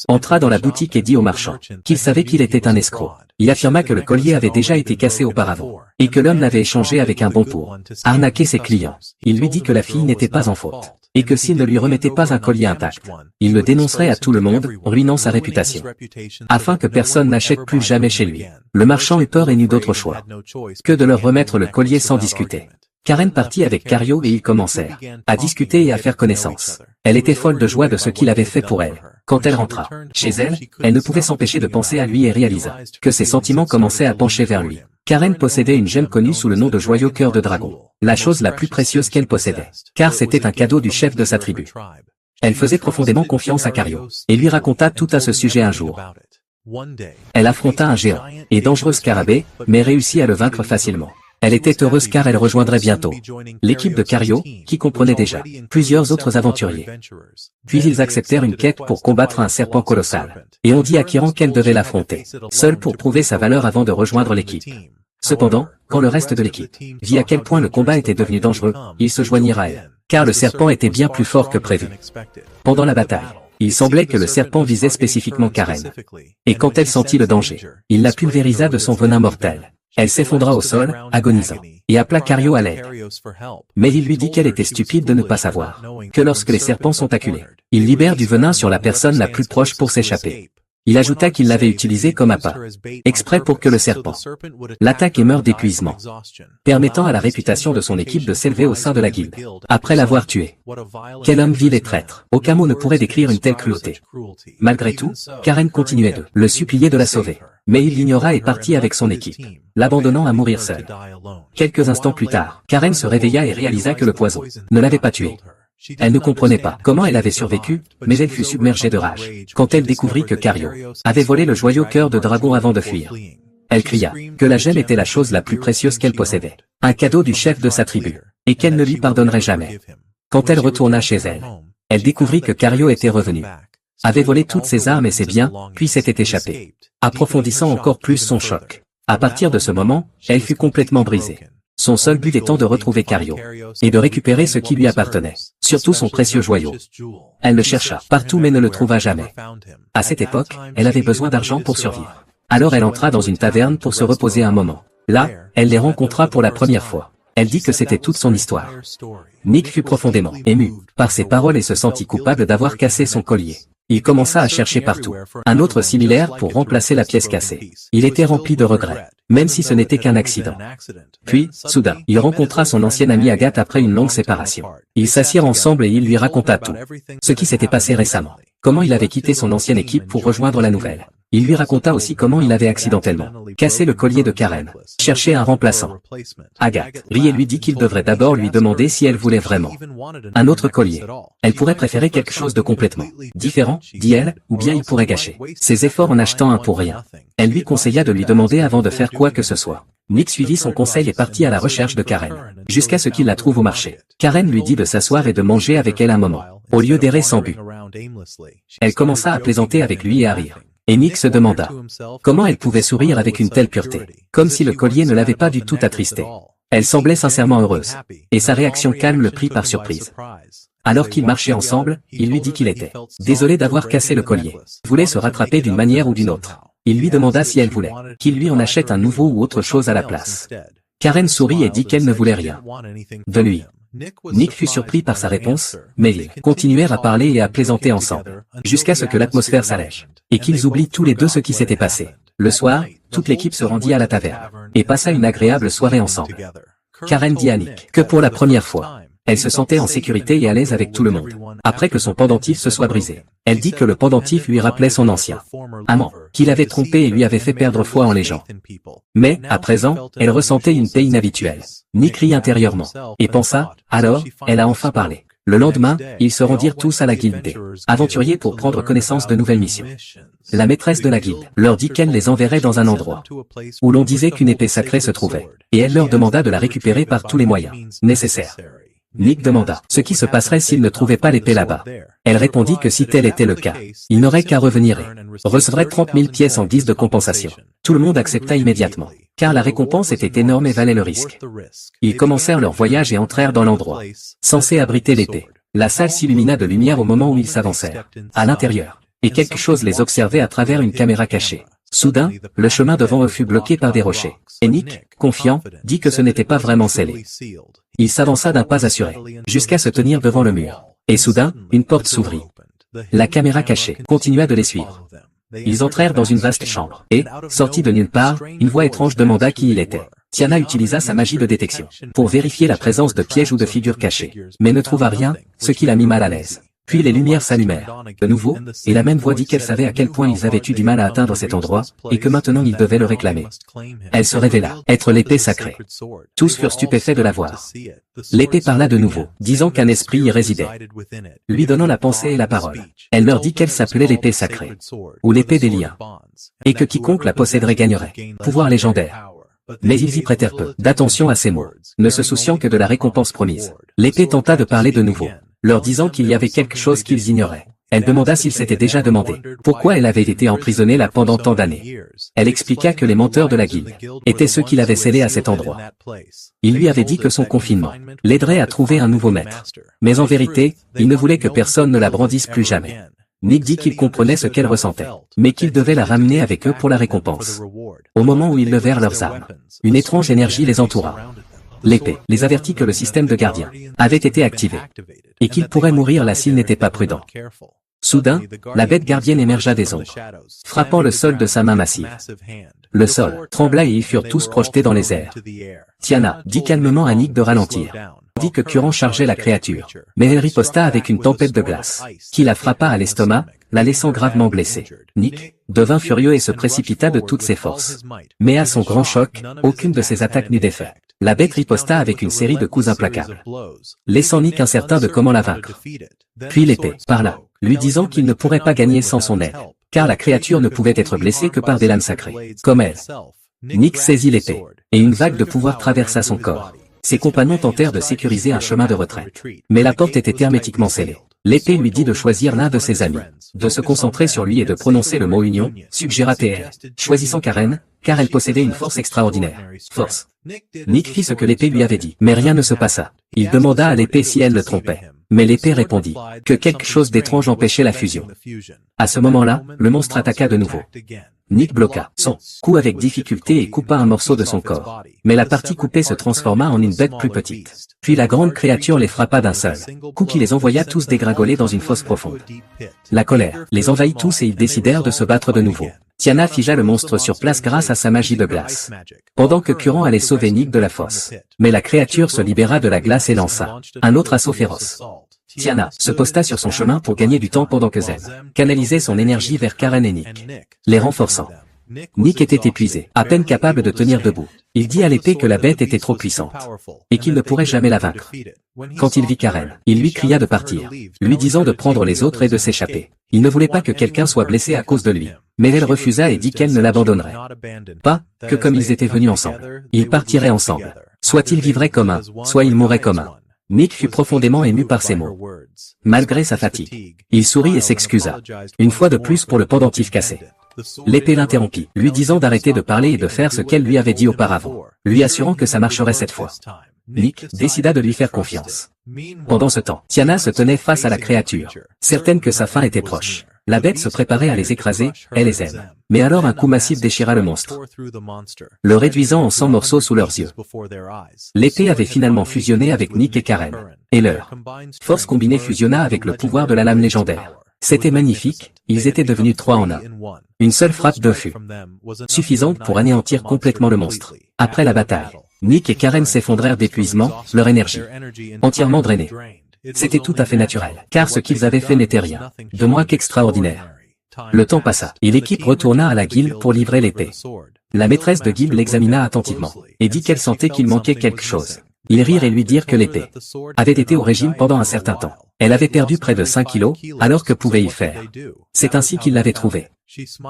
entra dans la boutique et dit au marchand qu'il savait qu'il était un escroc. Il affirma que le collier avait déjà été cassé auparavant et que l'homme l'avait échangé avec un bon pour arnaquer ses clients. Il lui dit que la fille n'était pas en faute et que s'il ne lui remettait pas un collier intact, il le dénoncerait à tout le monde, ruinant sa réputation, afin que personne n'achète plus jamais chez lui. Le marchand eut peur et n'eut d'autre choix que de leur remettre le collier sans discuter. Karen partit avec Cario et ils commencèrent à discuter et à faire connaissance. Elle était folle de joie de ce qu'il avait fait pour elle. Quand elle rentra chez elle, elle ne pouvait s'empêcher de penser à lui et réalisa que ses sentiments commençaient à pencher vers lui. Karen possédait une gemme connue sous le nom de joyau cœur de dragon, la chose la plus précieuse qu'elle possédait, car c'était un cadeau du chef de sa tribu. Elle faisait profondément confiance à Cario et lui raconta tout à ce sujet un jour. Elle affronta un géant et dangereux scarabée, mais réussit à le vaincre facilement. Elle était heureuse car elle rejoindrait bientôt l'équipe de Cario, qui comprenait déjà plusieurs autres aventuriers. Puis ils acceptèrent une quête pour combattre un serpent colossal, et on dit à Kiran qu'elle devait l'affronter, seule pour prouver sa valeur avant de rejoindre l'équipe. Cependant, quand le reste de l'équipe vit à quel point le combat était devenu dangereux, ils se joignirent à elle, car le serpent était bien plus fort que prévu. Pendant la bataille, il semblait que le serpent visait spécifiquement Karen. Et quand elle sentit le danger, il la pulvérisa de son venin mortel. Elle s'effondra au sol, agonisant, et appela Cario à l'aide. Mais il lui dit qu'elle était stupide de ne pas savoir que lorsque les serpents sont acculés, ils libèrent du venin sur la personne la plus proche pour s'échapper. Il ajouta qu'il l'avait utilisé comme appât, exprès pour que le serpent l'attaque et meure d'épuisement, permettant à la réputation de son équipe de s'élever au sein de la guilde, après l'avoir tué. Quel homme vil et traître! Aucun mot ne pourrait décrire une telle cruauté. Malgré tout, Karen continuait de le supplier de la sauver. Mais il l'ignora et partit avec son équipe, l'abandonnant à mourir seul. Quelques instants plus tard, Karen se réveilla et réalisa que le poison ne l'avait pas tuée. Elle ne comprenait pas comment elle avait survécu, mais elle fut submergée de rage quand elle découvrit que Cario avait volé le joyau cœur de dragon avant de fuir. Elle cria que la gemme était la chose la plus précieuse qu'elle possédait, un cadeau du chef de sa tribu, et qu'elle ne lui pardonnerait jamais. Quand elle retourna chez elle, elle découvrit que Cario était revenu, avait volé toutes ses armes et ses biens, puis s'était échappé, approfondissant encore plus son choc. À partir de ce moment, elle fut complètement brisée. Son seul but étant de retrouver Cario et de récupérer ce qui lui appartenait, surtout son précieux joyau. Elle le chercha partout mais ne le trouva jamais. À cette époque, elle avait besoin d'argent pour survivre. Alors elle entra dans une taverne pour se reposer un moment. Là, elle les rencontra pour la première fois. Elle dit que c'était toute son histoire. Nick fut profondément ému par ses paroles et se sentit coupable d'avoir cassé son collier. Il commença à chercher partout un autre similaire pour remplacer la pièce cassée. Il était rempli de regrets, même si ce n'était qu'un accident. Puis, soudain, il rencontra son ancienne amie Agathe après une longue séparation. Ils s'assirent ensemble et il lui raconta tout ce qui s'était passé récemment. Comment il avait quitté son ancienne équipe pour rejoindre la nouvelle. Il lui raconta aussi comment il avait accidentellement cassé le collier de Karen, cherché un remplaçant. Agathe rit et lui dit qu'il devrait d'abord lui demander si elle voulait vraiment un autre collier. Elle pourrait préférer quelque chose de complètement différent, dit-elle, ou bien il pourrait gâcher ses efforts en achetant un pour rien. Elle lui conseilla de lui demander avant de faire quoi que ce soit. Nick suivit son conseil et partit à la recherche de Karen, jusqu'à ce qu'il la trouve au marché. Karen lui dit de s'asseoir et de manger avec elle un moment, au lieu d'errer sans but. Elle commença à plaisanter avec lui et à rire. Et Nick se demanda comment elle pouvait sourire avec une telle pureté, comme si le collier ne l'avait pas du tout attristé. Elle semblait sincèrement heureuse, et sa réaction calme le prit par surprise. Alors qu'ils marchaient ensemble, il lui dit qu'il était désolé d'avoir cassé le collier, voulait se rattraper d'une manière ou d'une autre. Il lui demanda si elle voulait qu'il lui en achète un nouveau ou autre chose à la place. Karen sourit et dit qu'elle ne voulait rien de lui. Nick fut surpris par sa réponse, mais ils continuèrent à parler et à plaisanter ensemble, jusqu'à ce que l'atmosphère s'allège, et qu'ils oublient tous les deux ce qui s'était passé. Le soir, toute l'équipe se rendit à la taverne, et passa une agréable soirée ensemble. Karen dit à Nick que pour la première fois, Elle se sentait en sécurité et à l'aise avec tout le monde. Après que son pendentif se soit brisé, elle dit que le pendentif lui rappelait son ancien amant, qu'il avait trompé et lui avait fait perdre foi en les gens. Mais, à présent, elle ressentait une paix inhabituelle. Nick rit intérieurement, et pensa, alors, elle a enfin parlé. Le lendemain, ils se rendirent tous à la guilde des aventuriers pour prendre connaissance de nouvelles missions. La maîtresse de la guilde leur dit qu'elle les enverrait dans un endroit où l'on disait qu'une épée sacrée se trouvait, et elle leur demanda de la récupérer par tous les moyens nécessaires. Nick demanda ce qui se passerait s'il ne trouvait pas l'épée là-bas. Elle répondit que si tel était le cas, il n'aurait qu'à revenir et recevrait 30 000 pièces en guise de compensation. Tout le monde accepta immédiatement, car la récompense était énorme et valait le risque. Ils commencèrent leur voyage et entrèrent dans l'endroit censé abriter l'épée. La salle s'illumina de lumière au moment où ils s'avancèrent à l'intérieur, et quelque chose les observait à travers une caméra cachée. Soudain, le chemin devant eux fut bloqué par des rochers, et Nick, confiant, dit que ce n'était pas vraiment scellé. Il s'avança d'un pas assuré, jusqu'à se tenir devant le mur. Et soudain, une porte s'ouvrit. La caméra cachée continua de les suivre. Ils entrèrent dans une vaste chambre, et, sortis de nulle part, une voix étrange demanda qui il était. Tiana utilisa sa magie de détection, pour vérifier la présence de pièges ou de figures cachées, mais ne trouva rien, ce qui la mit mal à l'aise. Puis les lumières s'allumèrent, de nouveau, et la même voix dit qu'elle savait à quel point ils avaient eu du mal à atteindre cet endroit, et que maintenant ils devaient le réclamer. Elle se révéla être l'épée sacrée. Tous furent stupéfaits de la voir. L'épée parla de nouveau, disant qu'un esprit y résidait, lui donnant la pensée et la parole. Elle leur dit qu'elle s'appelait l'épée sacrée, ou l'épée des liens, et que quiconque la posséderait gagnerait pouvoir légendaire. Mais ils y prêtèrent peu d'attention à ces mots, ne se souciant que de la récompense promise. L'épée tenta de parler de nouveau, leur disant qu'il y avait quelque chose qu'ils ignoraient. Elle demanda s'il s'était déjà demandé pourquoi elle avait été emprisonnée là pendant tant d'années. Elle expliqua que les menteurs de la guilde étaient ceux qui l'avaient scellée à cet endroit. Il lui avait dit que son confinement l'aiderait à trouver un nouveau maître. Mais en vérité, il ne voulait que personne ne la brandisse plus jamais. Nick dit qu'il comprenait ce qu'elle ressentait, mais qu'il devait la ramener avec eux pour la récompense. Au moment où ils levèrent leurs armes, une étrange énergie les entoura. L'épée les avertit que le système de gardien avait été activé, et qu'ils pourraient mourir là s'ils n'étaient pas prudents. Soudain, la bête gardienne émergea des ombres, frappant le sol de sa main massive. Le sol trembla et ils furent tous projetés dans les airs. Tiana dit calmement à Nick de ralentir, dit que Curant chargeait la créature, mais elle riposta avec une tempête de glace, qui la frappa à l'estomac, la laissant gravement blessée. Nick devint furieux et se précipita de toutes ses forces. Mais à son grand choc, aucune de ses attaques n'eut d'effet. La bête riposta avec une série de coups implacables, laissant Nick incertain de comment la vaincre. Puis l'épée parla, lui disant qu'il ne pourrait pas gagner sans son aide, car la créature ne pouvait être blessée que par des lames sacrées, comme elle. Nick saisit l'épée, et une vague de pouvoir traversa son corps. Ses compagnons tentèrent de sécuriser un chemin de retraite, mais la porte était hermétiquement scellée. L'épée lui dit de choisir l'un de ses amis, de se concentrer sur lui et de prononcer le mot union, suggéra TR, choisissant Karen, car elle possédait une force extraordinaire. Force. Nick fit ce que l'épée lui avait dit, mais rien ne se passa. Il demanda à l'épée si elle le trompait, mais l'épée répondit que quelque chose d'étrange empêchait la fusion. À ce moment-là, le monstre attaqua de nouveau. Nick bloqua son coup avec difficulté et coupa un morceau de son corps. Mais la partie coupée se transforma en une bête plus petite. Puis la grande créature les frappa d'un seul coup qui les envoya tous dégringoler dans une fosse profonde. La colère les envahit tous et ils décidèrent de se battre de nouveau. Tiana figea le monstre sur place grâce à sa magie de glace, pendant que Curant allait sauver Nick de la fosse. Mais la créature se libéra de la glace et lança un autre assaut féroce. Tiana se posta sur son chemin pour gagner du temps pendant que Zem canalisait son énergie vers Karen et Nick, les renforçant. Nick était épuisé, à peine capable de tenir debout. Il dit à l'épée que la bête était trop puissante, et qu'il ne pourrait jamais la vaincre. Quand il vit Karen, il lui cria de partir, lui disant de prendre les autres et de s'échapper. Il ne voulait pas que quelqu'un soit blessé à cause de lui. Mais elle refusa et dit qu'elle ne l'abandonnerait pas, que comme ils étaient venus ensemble, ils partiraient ensemble. Soit ils vivraient comme un, soit ils mourraient comme un. Nick fut profondément ému par ces mots. Malgré sa fatigue, il sourit et s'excusa, une fois de plus pour le pendentif cassé. L'épée l'interrompit, lui disant d'arrêter de parler et de faire ce qu'elle lui avait dit auparavant, lui assurant que ça marcherait cette fois. Nick décida de lui faire confiance. Pendant ce temps, Tiana se tenait face à la créature, certaine que sa fin était proche. La bête se préparait à les écraser, elle et Zem. Mais alors un coup massif déchira le monstre, le réduisant en 100 morceaux sous leurs yeux. L'épée avait finalement fusionné avec Nick et Karen, et leur force combinée fusionna avec le pouvoir de la lame légendaire. C'était magnifique, ils étaient devenus 3 en 1. Une seule frappe d'eux fut suffisante pour anéantir complètement le monstre. Après la bataille, Nick et Karen s'effondraient d'épuisement, leur énergie entièrement drainée. C'était tout à fait naturel, car ce qu'ils avaient fait n'était rien de moins qu'extraordinaire. Le temps passa, et l'équipe retourna à la guilde pour livrer l'épée. La maîtresse de guilde l'examina attentivement, et dit qu'elle sentait qu'il manquait quelque chose. Ils rirent et lui dirent que l'épée avait été au régime pendant un certain temps. Elle avait perdu près de 5 kilos, alors que pouvait-il faire? C'est ainsi qu'il l'avait trouvée.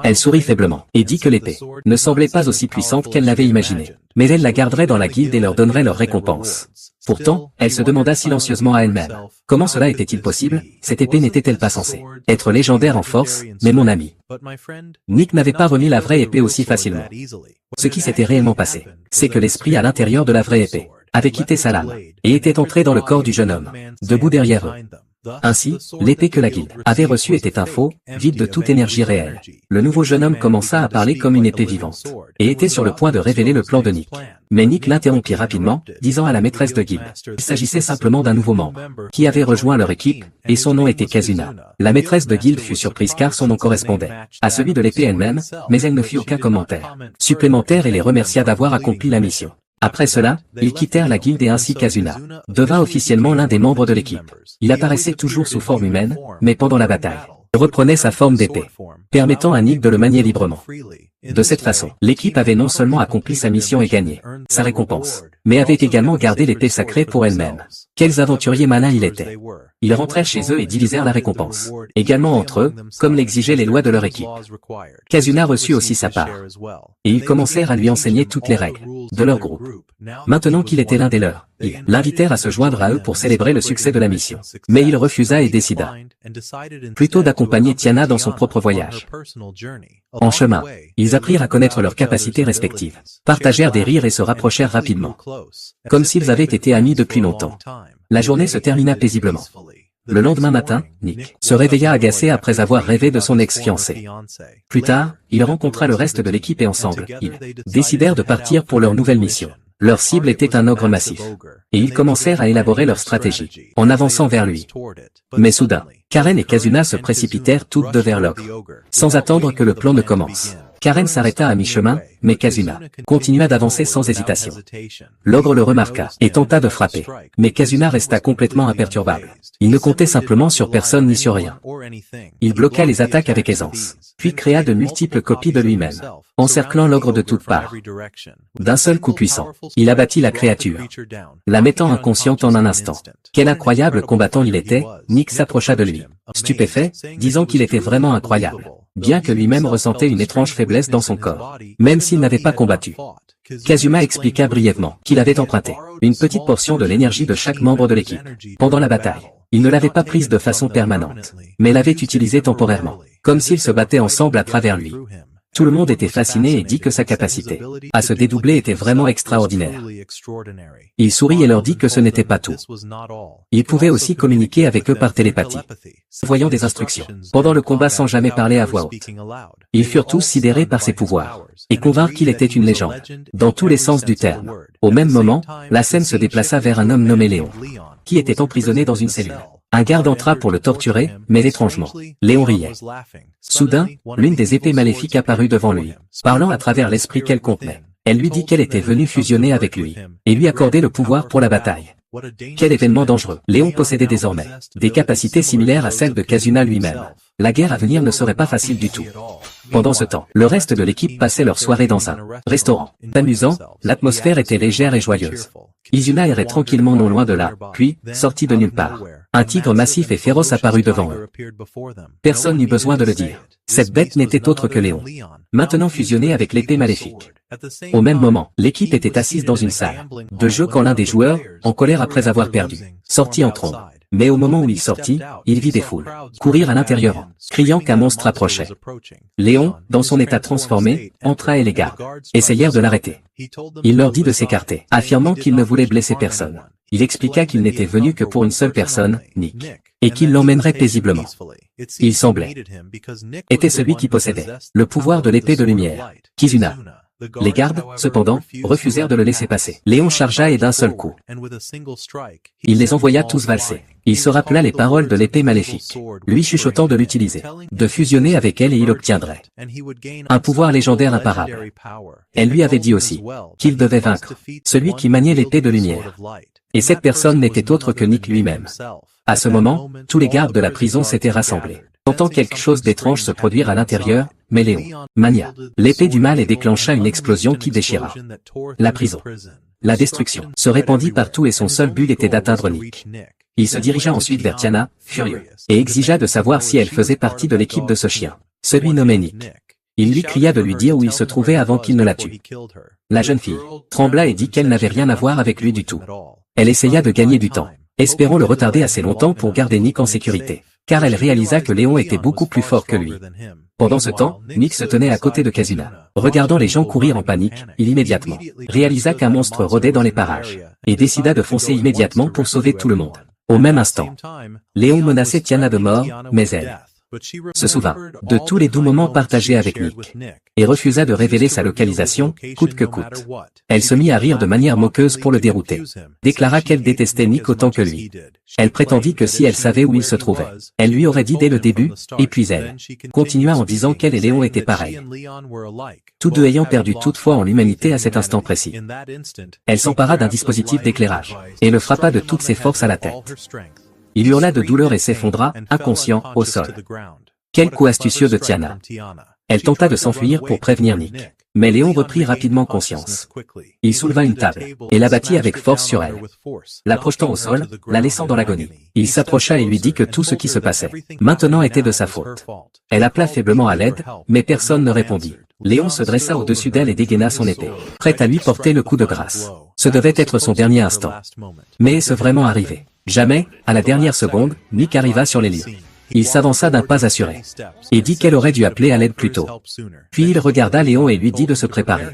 Elle sourit faiblement, et dit que l'épée ne semblait pas aussi puissante qu'elle l'avait imaginé. Mais elle la garderait dans la guilde et leur donnerait leur récompense. Pourtant, elle se demanda silencieusement à elle-même. Comment cela était-il possible? Cette épée n'était-elle pas censée être légendaire en force? Mais mon ami Nick n'avait pas remis la vraie épée aussi facilement. Ce qui s'était réellement passé, c'est que l'esprit à l'intérieur de la vraie épée avait quitté sa lame, et était entré dans le corps du jeune homme, debout derrière eux. Ainsi, l'épée que la guilde avait reçue était un faux, vide de toute énergie réelle. Le nouveau jeune homme commença à parler comme une épée vivante, et était sur le point de révéler le plan de Nick. Mais Nick l'interrompit rapidement, disant à la maîtresse de guilde qu'il s'agissait simplement d'un nouveau membre, qui avait rejoint leur équipe, et son nom était Kazuna. La maîtresse de guilde fut surprise car son nom correspondait à celui de l'épée elle-même, mais elle ne fit aucun commentaire supplémentaire et les remercia d'avoir accompli la mission. Après cela, ils quittèrent la guilde et ainsi Kazuna devint officiellement l'un des membres de l'équipe. Il apparaissait toujours sous forme humaine, mais pendant la bataille, il reprenait sa forme d'épée, permettant à Nick de le manier librement. De cette façon, l'équipe avait non seulement accompli sa mission et gagné sa récompense, mais avait également gardé l'épée sacrée pour elle-même. Quels aventuriers malins ils étaient! Ils rentrèrent chez eux et divisèrent la récompense, également entre eux, comme l'exigeaient les lois de leur équipe. Kazuna reçut aussi sa part, et ils commencèrent à lui enseigner toutes les règles de leur groupe. Maintenant qu'il était l'un des leurs, ils l'invitèrent à se joindre à eux pour célébrer le succès de la mission. Mais il refusa et décida plutôt d'accompagner Tiana dans son propre voyage. En chemin, ils apprirent à connaître leurs capacités respectives, partagèrent des rires et se rapprochèrent rapidement, comme s'ils avaient été amis depuis longtemps. La journée se termina paisiblement. Le lendemain matin, Nick se réveilla agacé après avoir rêvé de son ex-fiancée. Plus tard, il rencontra le reste de l'équipe et ensemble, ils décidèrent de partir pour leur nouvelle mission. Leur cible était un ogre massif, et ils commencèrent à élaborer leur stratégie, en avançant vers lui. Mais soudain, Karen et Kazuna se précipitèrent toutes deux vers l'ogre, sans attendre que le plan ne commence. Karen s'arrêta à mi-chemin, mais Kazuna continua d'avancer sans hésitation. L'ogre le remarqua et tenta de frapper, mais Kazuna resta complètement imperturbable. Il ne comptait simplement sur personne ni sur rien. Il bloqua les attaques avec aisance, puis créa de multiples copies de lui-même, encerclant l'ogre de toutes parts. D'un seul coup puissant, il abattit la créature, la mettant inconsciente en un instant. Quel incroyable combattant il était, Nick s'approcha de lui, stupéfait, disant qu'il était vraiment incroyable, bien que lui-même ressentait une étrange faiblesse dans son corps, même s'il n'avait pas combattu. Kazuma expliqua brièvement qu'il avait emprunté une petite portion de l'énergie de chaque membre de l'équipe pendant la bataille. Il ne l'avait pas prise de façon permanente, mais l'avait utilisée temporairement, comme s'ils se battaient ensemble à travers lui. Tout le monde était fasciné et dit que sa capacité à se dédoubler était vraiment extraordinaire. Il sourit et leur dit que ce n'était pas tout. Il pouvait aussi communiquer avec eux par télépathie, voyant des instructions pendant le combat sans jamais parler à voix haute. Ils furent tous sidérés par ses pouvoirs, et convinrent qu'il était une légende, dans tous les sens du terme. Au même moment, la scène se déplaça vers un homme nommé Léon, qui était emprisonné dans une cellule. Un garde entra pour le torturer, mais étrangement, Léon riait. Soudain, l'une des épées maléfiques apparut devant lui, parlant à travers l'esprit qu'elle contenait. Elle lui dit qu'elle était venue fusionner avec lui, et lui accorder le pouvoir pour la bataille. Quel événement dangereux! Léon possédait désormais des capacités similaires à celles de Kazuna lui-même. La guerre à venir ne serait pas facile du tout. Pendant ce temps, le reste de l'équipe passait leur soirée dans un restaurant. Amusant, l'atmosphère était légère et joyeuse. Izuna errait tranquillement non loin de là, puis, sorti de nulle part, un tigre massif et féroce apparut devant eux. Personne n'eut besoin de le dire. Cette bête n'était autre que Léon, maintenant fusionné avec l'épée maléfique. Au même moment, l'équipe était assise dans une salle de jeu quand l'un des joueurs, en colère après avoir perdu, sortit en trombe. Mais au moment où il sortit, il vit des foules courir à l'intérieur, criant qu'un monstre approchait. Léon, dans son état transformé, entra et les gardes essayèrent de l'arrêter. Il leur dit de s'écarter, affirmant qu'il ne voulait blesser personne. Il expliqua qu'il n'était venu que pour une seule personne, Nick, et qu'il l'emmènerait paisiblement. Il semblait être celui qui possédait le pouvoir de l'épée de lumière, Kizuna. Les gardes, cependant, refusèrent de le laisser passer. Léon chargea et d'un seul coup, il les envoya tous valser. Il se rappela les paroles de l'épée maléfique, lui chuchotant de l'utiliser, de fusionner avec elle et il obtiendrait un pouvoir légendaire imparable. Elle lui avait dit aussi qu'il devait vaincre celui qui maniait l'épée de lumière. Et cette personne n'était autre que Nick lui-même. À ce moment, tous les gardes de la prison s'étaient rassemblés, sentant quelque chose d'étrange se produire à l'intérieur, mais Léon mania l'épée du mal et déclencha une explosion qui déchira la prison. La destruction se répandit partout et son seul but était d'atteindre Nick. Il se dirigea ensuite vers Tiana, furieux, et exigea de savoir si elle faisait partie de l'équipe de ce chien, celui nommé Nick. Il lui cria de lui dire où il se trouvait avant qu'il ne la tue. La jeune fille trembla et dit qu'elle n'avait rien à voir avec lui du tout. Elle essaya de gagner du temps, espérant le retarder assez longtemps pour garder Nick en sécurité, car elle réalisa que Léon était beaucoup plus fort que lui. Pendant ce temps, Nick se tenait à côté de Kazuna. Regardant les gens courir en panique, il immédiatement réalisa qu'un monstre rôdait dans les parages, et décida de foncer immédiatement pour sauver tout le monde. Au même instant, Léon menaçait Tiana de mort, mais elle se souvint de tous les doux moments partagés avec Nick, et refusa de révéler sa localisation, coûte que coûte. Elle se mit à rire de manière moqueuse pour le dérouter, déclara qu'elle détestait Nick autant que lui. Elle prétendit que si elle savait où il se trouvait, elle lui aurait dit dès le début, et puis elle continua en disant qu'elle et Léon étaient pareils, tous deux ayant perdu toute foi en l'humanité à cet instant précis. Elle s'empara d'un dispositif d'éclairage, et le frappa de toutes ses forces à la tête. Il hurla de douleur et s'effondra, inconscient, au sol. Quel coup astucieux de Tiana. Elle tenta de s'enfuir pour prévenir Nick. Mais Léon reprit rapidement conscience. Il souleva une table, et l'abattit avec force sur elle, la projetant au sol, la laissant dans l'agonie. Il s'approcha et lui dit que tout ce qui se passait maintenant était de sa faute. Elle appela faiblement à l'aide, mais personne ne répondit. Léon se dressa au-dessus d'elle et dégaina son épée, prêt à lui porter le coup de grâce. Ce devait être son dernier instant. Mais est-ce vraiment arrivé? Jamais, à la dernière seconde, Nick arriva sur les lieux. Il s'avança d'un pas assuré, et dit qu'elle aurait dû appeler à l'aide plus tôt. Puis il regarda Léon et lui dit de se préparer.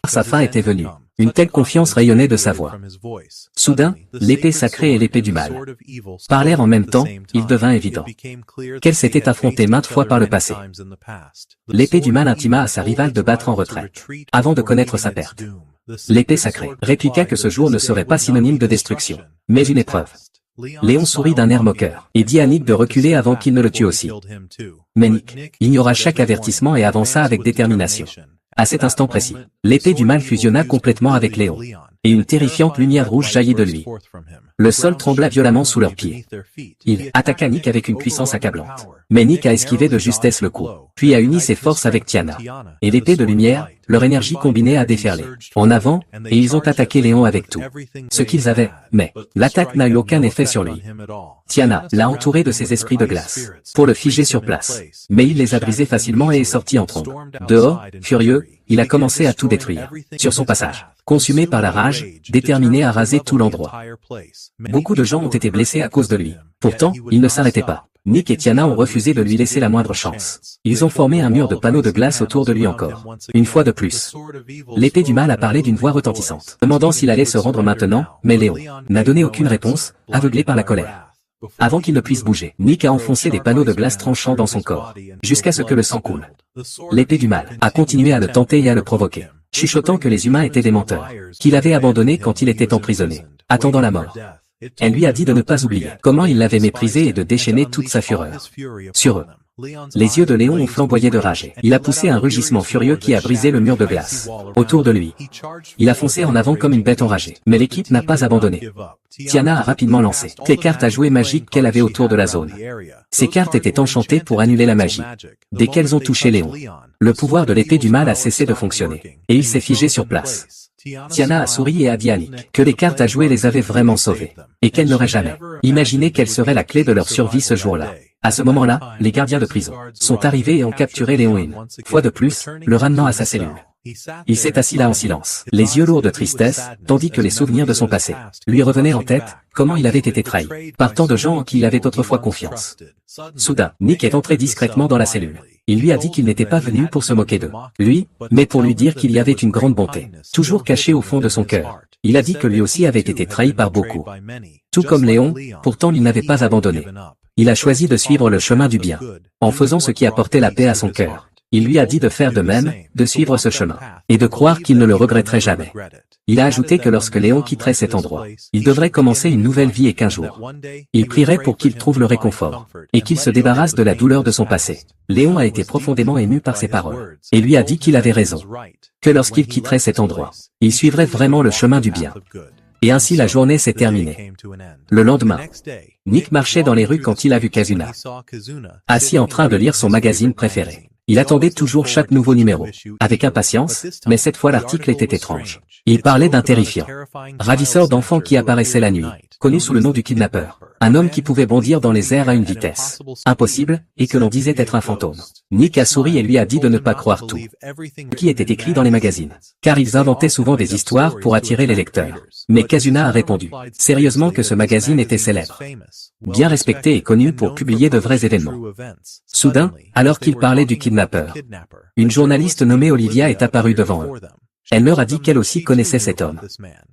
Sa fin était venue. Une telle confiance rayonnait de sa voix. Soudain, l'épée sacrée et l'épée du mal parlèrent en même temps, il devint évident qu'elles s'étaient affrontées maintes fois par le passé. L'épée du mal intima à sa rivale de battre en retraite, avant de connaître sa perte. L'épée sacrée répliqua que ce jour ne serait pas synonyme de destruction, mais une épreuve. Léon sourit d'un air moqueur, et dit à Nick de reculer avant qu'il ne le tue aussi. Mais Nick ignora chaque avertissement et avança avec détermination. À cet instant précis, l'épée du mal fusionna complètement avec Léon, et une terrifiante lumière rouge jaillit de lui. Le sol trembla violemment sous leurs pieds. Il attaqua Nick avec une puissance accablante. Mais Nick a esquivé de justesse le coup, puis a uni ses forces avec Tiana. Et l'épée de lumière, leur énergie combinée a déferlé en avant, et ils ont attaqué Léon avec tout ce qu'ils avaient, mais l'attaque n'a eu aucun effet sur lui. Tiana l'a entouré de ses esprits de glace, pour le figer sur place. Mais il les a brisés facilement et est sorti en trombe. Dehors, furieux, il a commencé à tout détruire. Sur son passage, consumé par la rage, déterminé à raser tout l'endroit. Beaucoup de gens ont été blessés à cause de lui. Pourtant, il ne s'arrêtait pas. Nick et Tiana ont refusé de lui laisser la moindre chance. Ils ont formé un mur de panneaux de glace autour de lui encore. Une fois de plus, l'épée du mal a parlé d'une voix retentissante, demandant s'il allait se rendre maintenant, mais Léon n'a donné aucune réponse, aveuglé par la colère. Avant qu'il ne puisse bouger, Nick a enfoncé des panneaux de glace tranchants dans son corps, jusqu'à ce que le sang coule. L'épée du mal a continué à le tenter et à le provoquer, chuchotant que les humains étaient des menteurs, qu'il avait abandonnés quand il était emprisonné, attendant la mort. Elle lui a dit de ne pas oublier comment il l'avait méprisé et de déchaîner toute sa fureur sur eux. Les yeux de Léon ont flamboyé de rage. Il a poussé un rugissement furieux qui a brisé le mur de glace autour de lui. Il a foncé en avant comme une bête enragée. Mais l'équipe n'a pas abandonné. Tiana a rapidement lancé les cartes à jouer magiques qu'elle avait autour de la zone. Ces cartes étaient enchantées pour annuler la magie. Dès qu'elles ont touché Léon, le pouvoir de l'épée du mal a cessé de fonctionner, et il s'est figé sur place. Tiana a souri et a dit à Nick que les cartes à jouer les avaient vraiment sauvés, et qu'elle n'aurait jamais imaginé quelle serait la clé de leur survie ce jour-là. À ce moment-là, les gardiens de prison sont arrivés et ont capturé Léon une fois de plus, le ramenant à sa cellule. Il s'est assis là en silence, les yeux lourds de tristesse, tandis que les souvenirs de son passé lui revenaient en tête, comment il avait été trahi par tant de gens en qui il avait autrefois confiance. Soudain, Nick est entré discrètement dans la cellule. Il lui a dit qu'il n'était pas venu pour se moquer d'eux, lui, mais pour lui dire qu'il y avait une grande bonté, toujours cachée au fond de son cœur. Il a dit que lui aussi avait été trahi par beaucoup. Tout comme Léon, pourtant il n'avait pas abandonné. Il a choisi de suivre le chemin du bien, en faisant ce qui apportait la paix à son cœur. Il lui a dit de faire de même, de suivre ce chemin, et de croire qu'il ne le regretterait jamais. Il a ajouté que lorsque Léon quitterait cet endroit, il devrait commencer une nouvelle vie et qu'un jour, il prierait pour qu'il trouve le réconfort, et qu'il se débarrasse de la douleur de son passé. Léon a été profondément ému par ces paroles, et lui a dit qu'il avait raison, que lorsqu'il quitterait cet endroit, il suivrait vraiment le chemin du bien. Et ainsi la journée s'est terminée. Le lendemain, Nick marchait dans les rues quand il a vu Kazuna, assis en train de lire son magazine préféré. Il attendait toujours chaque nouveau numéro, avec impatience, mais cette fois l'article était étrange. Il parlait d'un terrifiant ravisseur d'enfants qui apparaissait la nuit, connu sous le nom du kidnappeur. Un homme qui pouvait bondir dans les airs à une vitesse impossible, et que l'on disait être un fantôme. Nick a souri et lui a dit de ne pas croire tout qui était écrit dans les magazines, car ils inventaient souvent des histoires pour attirer les lecteurs. Mais Kazuna a répondu sérieusement que ce magazine était célèbre, bien respecté et connu pour publier de vrais événements. Soudain, alors qu'il parlait du kidnappeur, une journaliste nommée Olivia est apparue devant eux. Elle leur a dit qu'elle aussi connaissait cet homme.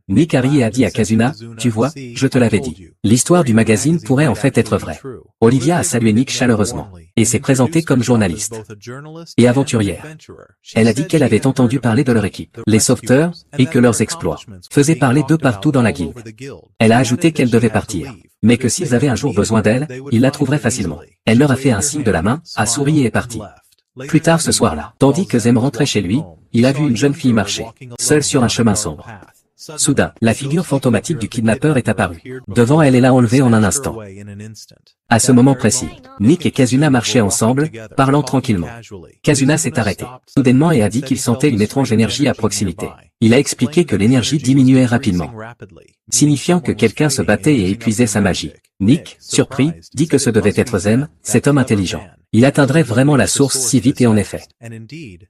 Nick a ri et a dit à Kazuna, « Tu vois, je te l'avais dit. L'histoire du magazine pourrait en fait être vraie. » Olivia a salué Nick chaleureusement, et s'est présentée comme journaliste et aventurière. Elle a dit qu'elle avait entendu parler de leur équipe, les sauveteurs, et que leurs exploits faisaient parler d'eux partout dans la guilde. Elle a ajouté qu'elle devait partir, mais que s'ils avaient un jour besoin d'elle, ils la trouveraient facilement. Elle leur a fait un signe de la main, a souri et est partie. Plus tard ce soir-là, tandis que Zem rentrait chez lui, il a vu une jeune fille marcher, seule sur un chemin sombre. Soudain, la figure fantomatique du kidnappeur est apparue. Devant elle et l'a enlevée en un instant. À ce moment précis, Nick et Kazuna marchaient ensemble, parlant tranquillement. Kazuna s'est arrêté, soudainement et a dit qu'il sentait une étrange énergie à proximité. Il a expliqué que l'énergie diminuait rapidement, signifiant que quelqu'un se battait et épuisait sa magie. Nick, surpris, dit que ce devait être Zem, cet homme intelligent. Il atteindrait vraiment la source si vite et en effet.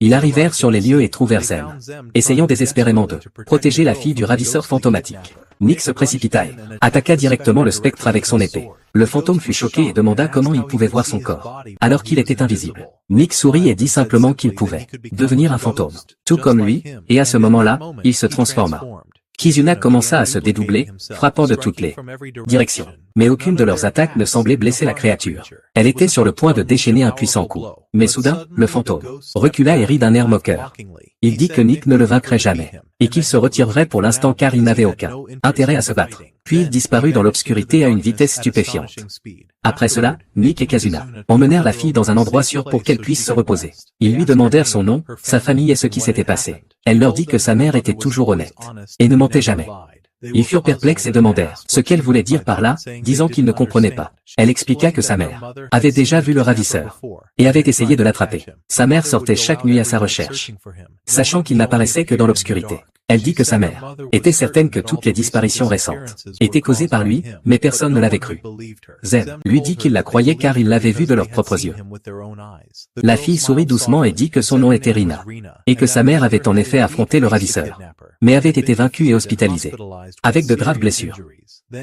Ils arrivèrent sur les lieux et trouvèrent Zem, essayant désespérément de protéger la fille du ravisseur fantomatique. Nick se précipita et attaqua directement le spectre avec son épée. Le fantôme fut choqué et demanda comment il pouvait voir son corps, alors qu'il était invisible. Nick sourit et dit simplement qu'il pouvait devenir un fantôme, tout comme lui, et à ce moment-là, il se transforma. Kazuna commença à se dédoubler, frappant de toutes les directions. Mais aucune de leurs attaques ne semblait blesser la créature. Elle était sur le point de déchaîner un puissant coup. Mais soudain, le fantôme recula et rit d'un air moqueur. Il dit que Nick ne le vaincrait jamais, et qu'il se retirerait pour l'instant car il n'avait aucun intérêt à se battre. Puis il disparut dans l'obscurité à une vitesse stupéfiante. Après cela, Nick et Kazuna emmenèrent la fille dans un endroit sûr pour qu'elle puisse se reposer. Ils lui demandèrent son nom, sa famille et ce qui s'était passé. Elle leur dit que sa mère était toujours honnête et ne mentait jamais. Ils furent perplexes et demandèrent ce qu'elle voulait dire par là, disant qu'ils ne comprenaient pas. Elle expliqua que sa mère avait déjà vu le ravisseur et avait essayé de l'attraper. Sa mère sortait chaque nuit à sa recherche, sachant qu'il n'apparaissait que dans l'obscurité. Elle dit que sa mère était certaine que toutes les disparitions récentes étaient causées par lui, mais personne ne l'avait cru. Zem lui dit qu'il la croyait car il l'avait vue de leurs propres yeux. La fille sourit doucement et dit que son nom était Rina, et que sa mère avait en effet affronté le ravisseur, mais avait été vaincue et hospitalisée, avec de graves blessures.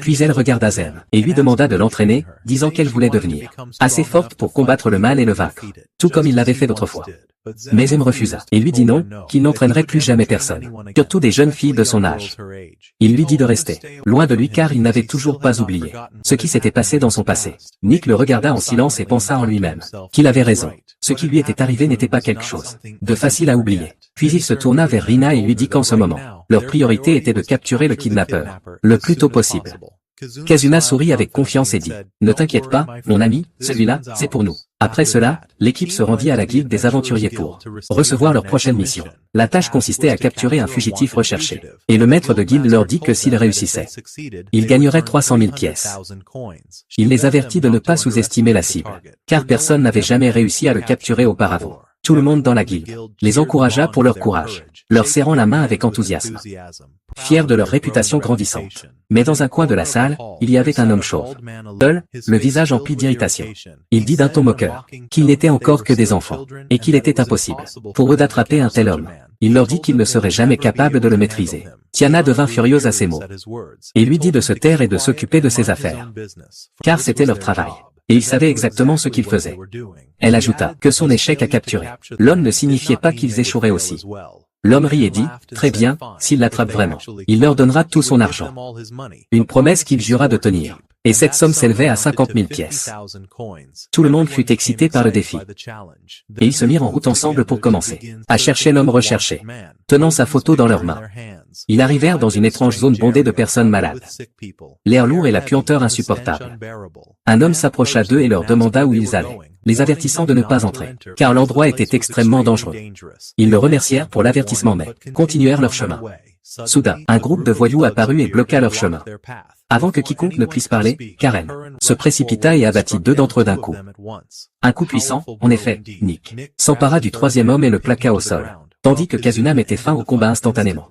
Puis elle regarda Zem, et lui demanda de l'entraîner, disant qu'elle voulait devenir assez forte pour combattre le mal et le vaincre, tout comme il l'avait fait d'autrefois. Mais Zem refusa, et lui dit non, qu'il n'entraînerait plus jamais personne, surtout des jeunes filles de son âge. Il lui dit de rester loin de lui car il n'avait toujours pas oublié ce qui s'était passé dans son passé. Nick le regarda en silence et pensa en lui-même qu'il avait raison. Ce qui lui était arrivé n'était pas quelque chose de facile à oublier. Puis il se tourna vers Rina et lui dit qu'en ce moment, leur priorité était de capturer le kidnappeur, le plus tôt possible. Kazuna sourit avec confiance et dit, « Ne t'inquiète pas, mon ami, celui-là, c'est pour nous. » Après cela, l'équipe se rendit à la guilde des aventuriers pour recevoir leur prochaine mission. La tâche consistait à capturer un fugitif recherché. Et le maître de guilde leur dit que s'il réussissait, il gagnerait 300 000 pièces. Il les avertit de ne pas sous-estimer la cible, car personne n'avait jamais réussi à le capturer auparavant. Tout le monde dans la guilde les encouragea pour leur courage, leur serrant la main avec enthousiasme, fiers de leur réputation grandissante. Mais dans un coin de la salle, il y avait un homme chauve, seul, le visage empli d'irritation. Il dit d'un ton moqueur qu'il n'était encore que des enfants, et qu'il était impossible pour eux d'attraper un tel homme. Il leur dit qu'il ne serait jamais capable de le maîtriser. Tiana devint furieuse à ces mots, et lui dit de se taire et de s'occuper de ses affaires, car c'était leur travail. Et il savait exactement ce qu'ils faisaient. Elle ajouta que son échec à capturer l'homme ne signifiait pas qu'ils échoueraient aussi. L'homme rit et dit, « Très bien, s'il l'attrape vraiment, il leur donnera tout son argent. » Une promesse qu'il jura de tenir. et cette somme s'élevait à 50 000 pièces. Tout le monde fut excité par le défi. Et ils se mirent en route ensemble pour commencer à chercher l'homme recherché, tenant sa photo dans leurs mains. Ils arrivèrent dans une étrange zone bondée de personnes malades. L'air lourd et la puanteur insupportable. Un homme s'approcha d'eux et leur demanda où ils allaient, les avertissant de ne pas entrer, car l'endroit était extrêmement dangereux. Ils le remercièrent pour l'avertissement mais continuèrent leur chemin. Soudain, un groupe de voyous apparut et bloqua leur chemin. Avant que quiconque ne puisse parler, Karen se précipita et abattit 2 d'entre eux d'un coup. Un coup puissant, en effet, Nick s'empara du 3e homme et le plaqua au sol, tandis que Kazuna mettait fin au combat instantanément.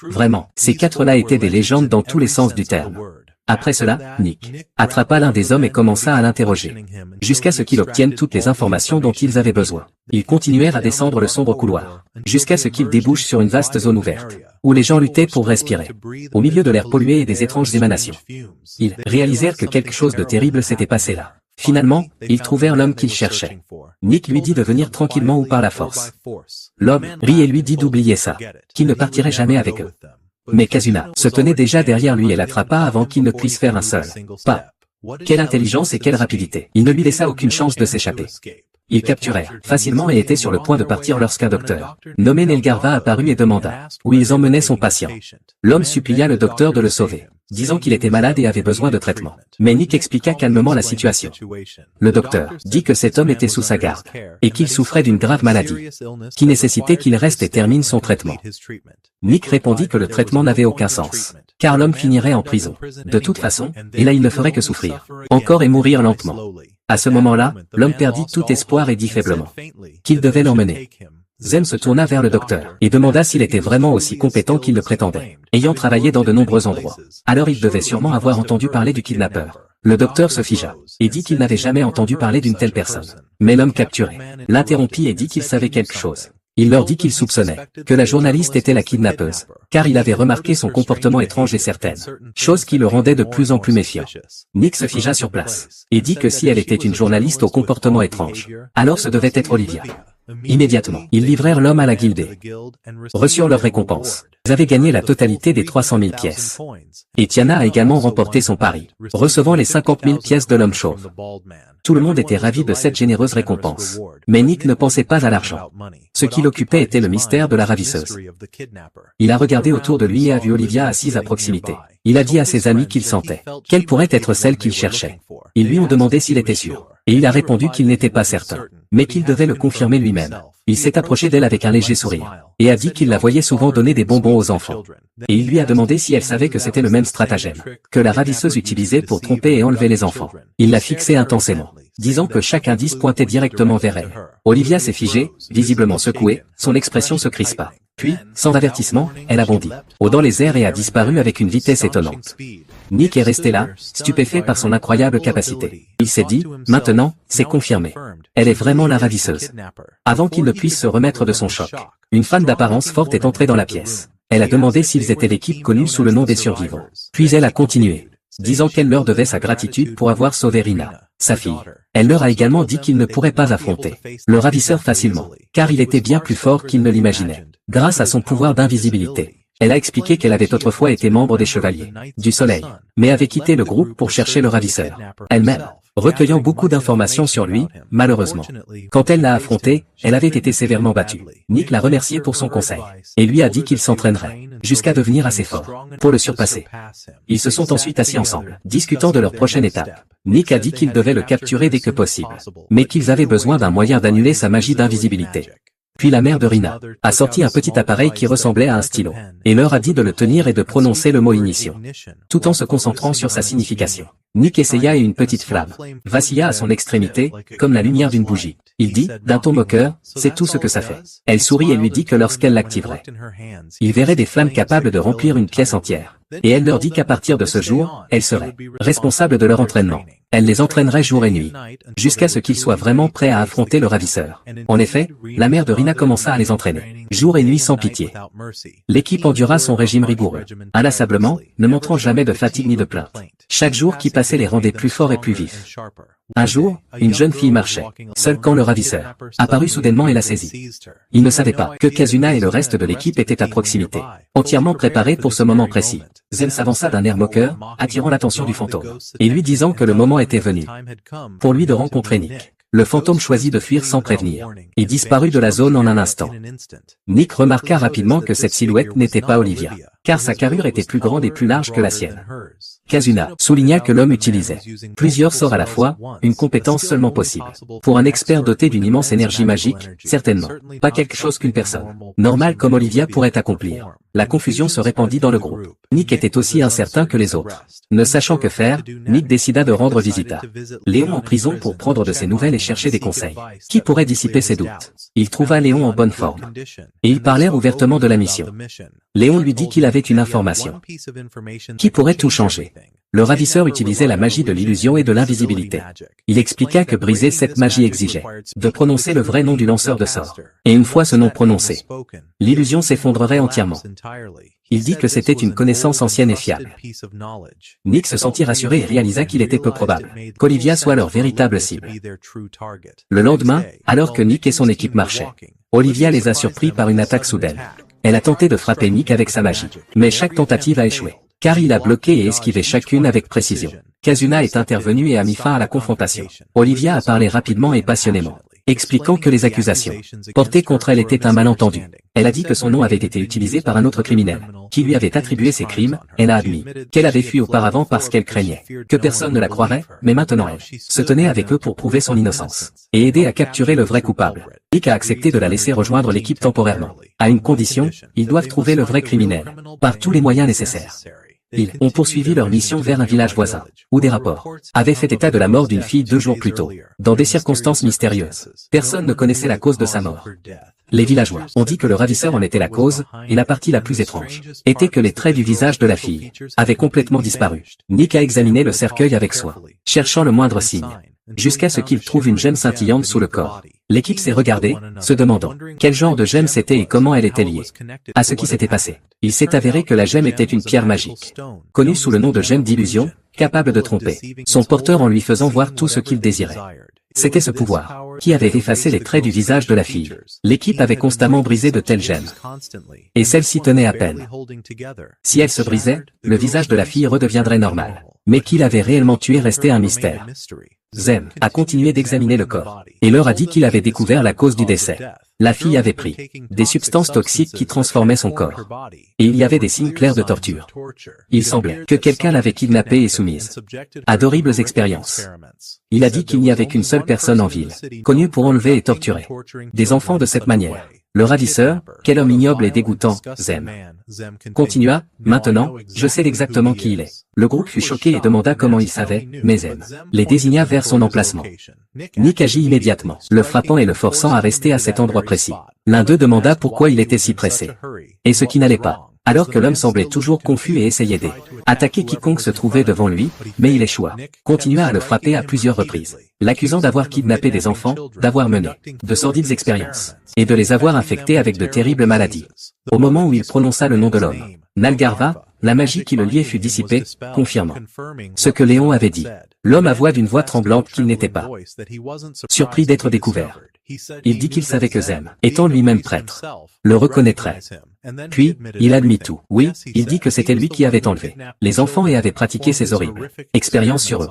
Vraiment, ces 4-là étaient des légendes dans tous les sens du terme. Après cela, Nick attrapa l'un des hommes et commença à l'interroger, jusqu'à ce qu'il obtienne toutes les informations dont ils avaient besoin. Ils continuèrent à descendre le sombre couloir, jusqu'à ce qu'ils débouchent sur une vaste zone ouverte, où les gens luttaient pour respirer, au milieu de l'air pollué et des étranges émanations. Ils réalisèrent que quelque chose de terrible s'était passé là. Finalement, ils trouvèrent l'homme qu'ils cherchaient. Nick lui dit de venir tranquillement ou par la force. L'homme rit et lui dit d'oublier ça, qu'il ne partirait jamais avec eux. Mais Kazuna se tenait déjà derrière lui et l'attrapa avant qu'il ne puisse faire un seul pas. Quelle intelligence et quelle rapidité. Il ne lui laissa aucune chance de s'échapper. Ils capturèrent facilement et étaient sur le point de partir lorsqu'un docteur, nommé Nelgarva, apparut et demanda où ils emmenaient son patient. L'homme supplia le docteur de le sauver, disant qu'il était malade et avait besoin de traitement. Mais Nick expliqua calmement la situation. Le docteur dit que cet homme était sous sa garde, et qu'il souffrait d'une grave maladie, qui nécessitait qu'il reste et termine son traitement. Nick répondit que le traitement n'avait aucun sens, car l'homme finirait en prison. De toute façon, et là il ne ferait que souffrir, encore et mourir lentement. À ce moment-là, l'homme perdit tout espoir et dit faiblement qu'il devait l'emmener. Zem se tourna vers le docteur et demanda s'il était vraiment aussi compétent qu'il le prétendait, ayant travaillé dans de nombreux endroits. Alors il devait sûrement avoir entendu parler du kidnappeur. Le docteur se figea et dit qu'il n'avait jamais entendu parler d'une telle personne. Mais l'homme capturé l'interrompit et dit qu'il savait quelque chose. Il leur dit qu'il soupçonnait que la journaliste était la kidnappeuse, car il avait remarqué son comportement étrange et certaines choses qui le rendaient de plus en plus méfiant. Nick se figea sur place et dit que si elle était une journaliste au comportement étrange, alors ce devait être Olivia. Immédiatement, ils livrèrent l'homme à la guildée, reçurent leur récompense. Ils avaient gagné la totalité des 300 000 pièces. Et Tiana a également remporté son pari, recevant les 50 000 pièces de l'homme chauve. Tout le monde était ravi de cette généreuse récompense. Mais Nick ne pensait pas à l'argent. Ce qui l'occupait était le mystère de la ravisseuse. Il a regardé autour de lui et a vu Olivia assise à proximité. Il a dit à ses amis qu'il sentait qu'elle pourrait être celle qu'il cherchait. Ils lui ont demandé s'il était sûr. Et il a répondu qu'il n'était pas certain, mais qu'il devait le confirmer lui-même. Il s'est approché d'elle avec un léger sourire, et a dit qu'il la voyait souvent donner des bonbons aux enfants. Et il lui a demandé si elle savait que c'était le même stratagème que la ravisseuse utilisait pour tromper et enlever les enfants. Il l'a fixé intensément, disant que chaque indice pointait directement vers elle. Olivia s'est figée, visiblement secouée, son expression se crispa. Puis, sans avertissement, elle a bondi dans les airs et a disparu avec une vitesse étonnante. Nick est resté là, stupéfait par son incroyable capacité. Il s'est dit, maintenant, c'est confirmé. Elle est vraiment la ravisseuse. Avant qu'il ne puisse se remettre de son choc, une femme d'apparence forte est entrée dans la pièce. Elle a demandé s'ils étaient l'équipe connue sous le nom des survivants. Puis elle a continué, disant qu'elle leur devait sa gratitude pour avoir sauvé Rina, sa fille. Elle leur a également dit qu'ils ne pourraient pas affronter le ravisseur facilement, car il était bien plus fort qu'ils ne l'imaginaient, grâce à son pouvoir d'invisibilité. Elle a expliqué qu'elle avait autrefois été membre des Chevaliers du Soleil, mais avait quitté le groupe pour chercher le ravisseur, elle-même, recueillant beaucoup d'informations sur lui, malheureusement. Quand elle l'a affronté, elle avait été sévèrement battue. Nick l'a remercié pour son conseil, et lui a dit qu'il s'entraînerait, jusqu'à devenir assez fort, pour le surpasser. Ils se sont ensuite assis ensemble, discutant de leur prochaine étape. Nick a dit qu'ils devaient le capturer dès que possible, mais qu'ils avaient besoin d'un moyen d'annuler sa magie d'invisibilité. Puis la mère de Rina a sorti un petit appareil qui ressemblait à un stylo, et leur a dit de le tenir et de prononcer le mot Ignition, tout en se concentrant sur sa signification. Nick essaya et une petite flamme vacilla à son extrémité, comme la lumière d'une bougie. Il dit, d'un ton moqueur, c'est tout ce que ça fait. Elle sourit et lui dit que lorsqu'elle l'activerait, il verrait des flammes capables de remplir une pièce entière. Et elle leur dit qu'à partir de ce jour, elle serait responsable de leur entraînement. Elle les entraînerait jour et nuit, jusqu'à ce qu'ils soient vraiment prêts à affronter le ravisseur. En effet, la mère de Rina commença à les entraîner, jour et nuit sans pitié. L'équipe endura son régime rigoureux, inlassablement, ne montrant jamais de fatigue ni de plainte. Chaque jour qui passait les rendait plus forts et plus vifs. Un jour, une jeune fille marchait, seule quand le ravisseur apparut soudainement et la saisit. Il ne savait pas que Kazuna et le reste de l'équipe étaient à proximité, entièrement préparés pour ce moment précis. Zem s'avança d'un air moqueur, attirant l'attention du fantôme, et lui disant que le moment était venu pour lui de rencontrer Nick. Le fantôme choisit de fuir sans prévenir, et disparut de la zone en un instant. Nick remarqua rapidement que cette silhouette n'était pas Olivia, car sa carrure était plus grande et plus large que la sienne. Kazuna souligna que l'homme utilisait plusieurs sorts à la fois, une compétence seulement possible. Pour un expert doté d'une immense énergie magique, certainement pas quelque chose qu'une personne normale comme Olivia pourrait accomplir. La confusion se répandit dans le groupe. Nick était aussi incertain que les autres. Ne sachant que faire, Nick décida de rendre visite à Léon en prison pour prendre de ses nouvelles et chercher des conseils. Qui pourrait dissiper ses doutes? Il trouva Léon en bonne forme, et ils parlèrent ouvertement de la mission. Léon lui dit qu'il avait une information qui pourrait tout changer. Le ravisseur utilisait la magie de l'illusion et de l'invisibilité. Il expliqua que briser cette magie exigeait de prononcer le vrai nom du lanceur de sorts. Et une fois ce nom prononcé, l'illusion s'effondrerait entièrement. Il dit que c'était une connaissance ancienne et fiable. Nick se sentit rassuré et réalisa qu'il était peu probable qu'Olivia soit leur véritable cible. Le lendemain, alors que Nick et son équipe marchaient, Olivia les a surpris par une attaque soudaine. Elle a tenté de frapper Nick avec sa magie, mais chaque tentative a échoué, car il a bloqué et esquivé chacune avec précision. Kazuna est intervenu et a mis fin à la confrontation. Olivia a parlé rapidement et passionnément, expliquant que les accusations portées contre elle étaient un malentendu. Elle a dit que son nom avait été utilisé par un autre criminel, qui lui avait attribué ses crimes. Elle a admis qu'elle avait fui auparavant parce qu'elle craignait que personne ne la croirait, mais maintenant elle se tenait avec eux pour prouver son innocence et aider à capturer le vrai coupable. Nick a accepté de la laisser rejoindre l'équipe temporairement, à une condition: ils doivent trouver le vrai criminel, par tous les moyens nécessaires. Ils ont poursuivi leur mission vers un village voisin, où des rapports avaient fait état de la mort d'une fille 2 jours plus tôt, dans des circonstances mystérieuses. Personne ne connaissait la cause de sa mort. Les villageois ont dit que le ravisseur en était la cause, et la partie la plus étrange était que les traits du visage de la fille avaient complètement disparu. Nick a examiné le cercueil avec soin, cherchant le moindre signe, jusqu'à ce qu'il trouve une gemme scintillante sous le corps. L'équipe s'est regardée, se demandant quel genre de gemme c'était et comment elle était liée à ce qui s'était passé. Il s'est avéré que la gemme était une pierre magique, connue sous le nom de gemme d'illusion, capable de tromper son porteur en lui faisant voir tout ce qu'il désirait. C'était ce pouvoir qui avait effacé les traits du visage de la fille. L'équipe avait constamment brisé de telles gemmes, et celle-ci tenait à peine. Si elle se brisait, le visage de la fille redeviendrait normal. Mais qui l'avait réellement tué restait un mystère. Zem a continué d'examiner le corps, et leur a dit qu'il avait découvert la cause du décès. La fille avait pris des substances toxiques qui transformaient son corps, et il y avait des signes clairs de torture. Il semblait que quelqu'un l'avait kidnappée et soumise à d'horribles expériences. Il a dit qu'il n'y avait qu'une seule personne en ville, connue pour enlever et torturer des enfants de cette manière. Le ravisseur, quel homme ignoble et dégoûtant, Zem continua: maintenant, je sais exactement qui il est. Le groupe fut choqué et demanda comment il savait, mais Zem les désigna vers son emplacement. Nick agit immédiatement, le frappant et le forçant à rester à cet endroit précis. L'un d'eux demanda pourquoi il était si pressé, et ce qui n'allait pas, alors que l'homme semblait toujours confus et essayait d'attaquer quiconque se trouvait devant lui, mais il échoua. Continua à le frapper à plusieurs reprises, l'accusant d'avoir kidnappé des enfants, d'avoir mené de sordides expériences, et de les avoir infectés avec de terribles maladies. Au moment où il prononça le nom de l'homme, Nalgarva, la magie qui le liait fut dissipée, confirmant ce que Léon avait dit. L'homme avoua d'une voix tremblante qu'il n'était pas surpris d'être découvert. Il dit qu'il savait que Zem, étant lui-même prêtre, le reconnaîtrait. Puis, il admit tout. Oui, il dit que c'était lui qui avait enlevé les enfants et avait pratiqué ces horribles expériences sur eux.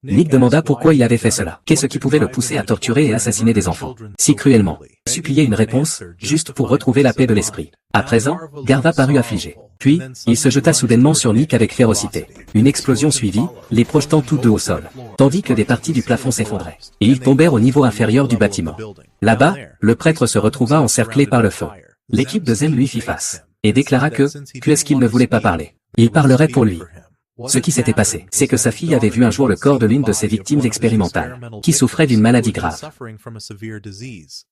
Nick demanda pourquoi il avait fait cela. Qu'est-ce qui pouvait le pousser à torturer et assassiner des enfants si cruellement? Suppliait une réponse, juste pour retrouver la paix de l'esprit. À présent, Garva parut affligé. Puis, il se jeta soudainement sur Nick avec férocité. Une explosion suivit, les projetant tous deux au sol, tandis que des parties du plafond s'effondraient, et ils tombèrent au niveau inférieur du bâtiment. Là-bas, le prêtre se retrouva encerclé par le feu. L'équipe de Zem lui fit face, et déclara puisqu'il ne voulait pas parler, il parlerait pour lui. Ce qui s'était passé, c'est que sa fille avait vu un jour le corps de l'une de ses victimes expérimentales, qui souffrait d'une maladie grave.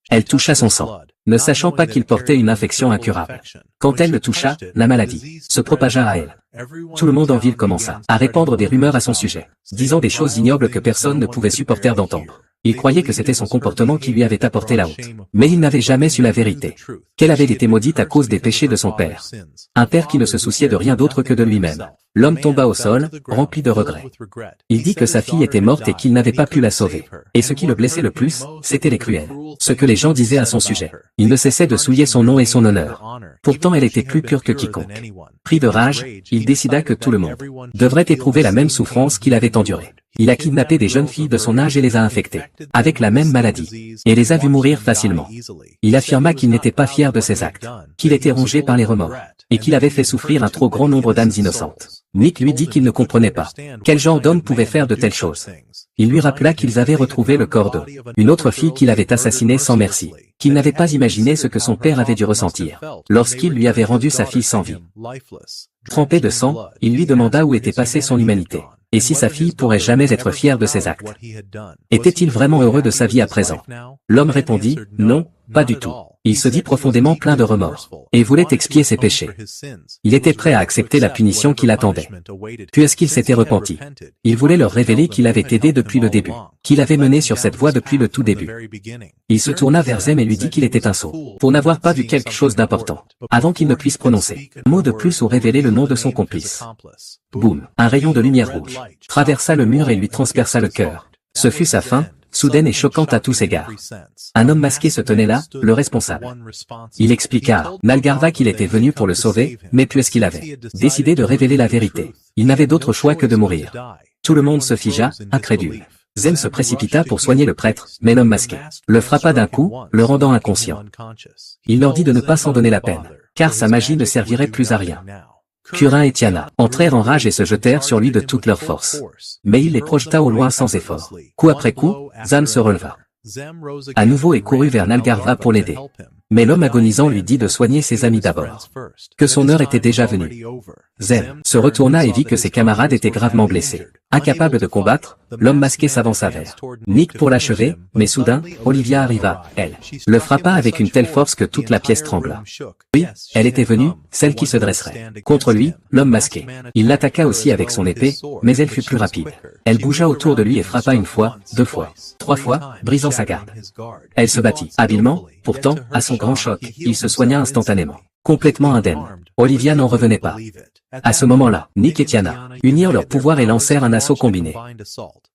Elle toucha son sang, ne sachant pas qu'il portait une infection incurable. Quand elle le toucha, la maladie se propagea à elle. Tout le monde en ville commença à répandre des rumeurs à son sujet, disant des choses ignobles que personne ne pouvait supporter d'entendre. Il croyait que c'était son comportement qui lui avait apporté la honte. Mais il n'avait jamais su la vérité. Qu'elle avait été maudite à cause des péchés de son père. Un père qui ne se souciait de rien d'autre que de lui-même. L'homme tomba au sol, rempli de regrets. Il dit que sa fille était morte et qu'il n'avait pas pu la sauver. Et ce qui le blessait le plus, c'était les cruels. Ce que les gens disaient à son sujet. Il ne cessait de souiller son nom et son honneur. Pourtant elle était plus pure que quiconque. Pris de rage, il décida que tout le monde devrait éprouver la même souffrance qu'il avait endurée. Il a kidnappé des jeunes filles de son âge et les a infectées, avec la même maladie, et les a vues mourir facilement. Il affirma qu'il n'était pas fier de ses actes, qu'il était rongé par les remords, et qu'il avait fait souffrir un trop grand nombre d'âmes innocentes. Nick lui dit qu'il ne comprenait pas. Quel genre d'homme pouvait faire de telles choses? Il lui rappela qu'ils avaient retrouvé le corps d'une autre fille qu'il avait assassinée sans merci, qu'il n'avait pas imaginé ce que son père avait dû ressentir, lorsqu'il lui avait rendu sa fille sans vie. Trempé de sang, il lui demanda où était passée son humanité, et si sa fille pourrait jamais être fière de ses actes. Était-il vraiment heureux de sa vie à présent? L'homme répondit, non, pas du tout. Il se dit profondément plein de remords, et voulait expier ses péchés. Il était prêt à accepter la punition qui l'attendait. Puisqu'il s'était repenti, il voulait leur révéler qu'il avait aidé depuis le début, qu'il avait mené sur cette voie depuis le tout début. Il se tourna vers Zem et lui dit qu'il était un sot, pour n'avoir pas vu quelque chose d'important, avant qu'il ne puisse prononcer un mot de plus ou révéler le nom de son complice. Boum, un rayon de lumière rouge traversa le mur et lui transperça le cœur. Ce fut sa fin, soudaine et choquante à tous égards. Un homme masqué se tenait là, le responsable. Il expliqua à Nalgarva qu'il était venu pour le sauver, mais puisqu'il avait décidé de révéler la vérité, il n'avait d'autre choix que de mourir. Tout le monde se figea, incrédule. Zem se précipita pour soigner le prêtre, mais l'homme masqué le frappa d'un coup, le rendant inconscient. Il leur dit de ne pas s'en donner la peine, car sa magie ne servirait plus à rien. Curin et Tiana entrèrent en rage et se jetèrent sur lui de toute leur force. Mais il les projeta au loin sans effort. Coup après coup, Zam se releva à nouveau et courut vers Nalgarva pour l'aider. Mais l'homme agonisant lui dit de soigner ses amis d'abord, que son heure était déjà venue. Zem se retourna et vit que ses camarades étaient gravement blessés. Incapable de combattre, l'homme masqué s'avança vers Nick pour l'achever, mais soudain, Olivia arriva, elle le frappa avec une telle force que toute la pièce trembla. Oui, elle était venue, celle qui se dresserait contre lui, l'homme masqué. Il l'attaqua aussi avec son épée, mais elle fut plus rapide. Elle bougea autour de lui et frappa une fois, deux fois, trois fois, brisant sa garde. Elle se battit habilement, pourtant, à son grand choc, il se soigna instantanément. Complètement indemne. Olivia n'en revenait pas. À ce moment-là, Nick et Tiana unirent leurs pouvoirs et lancèrent un assaut combiné.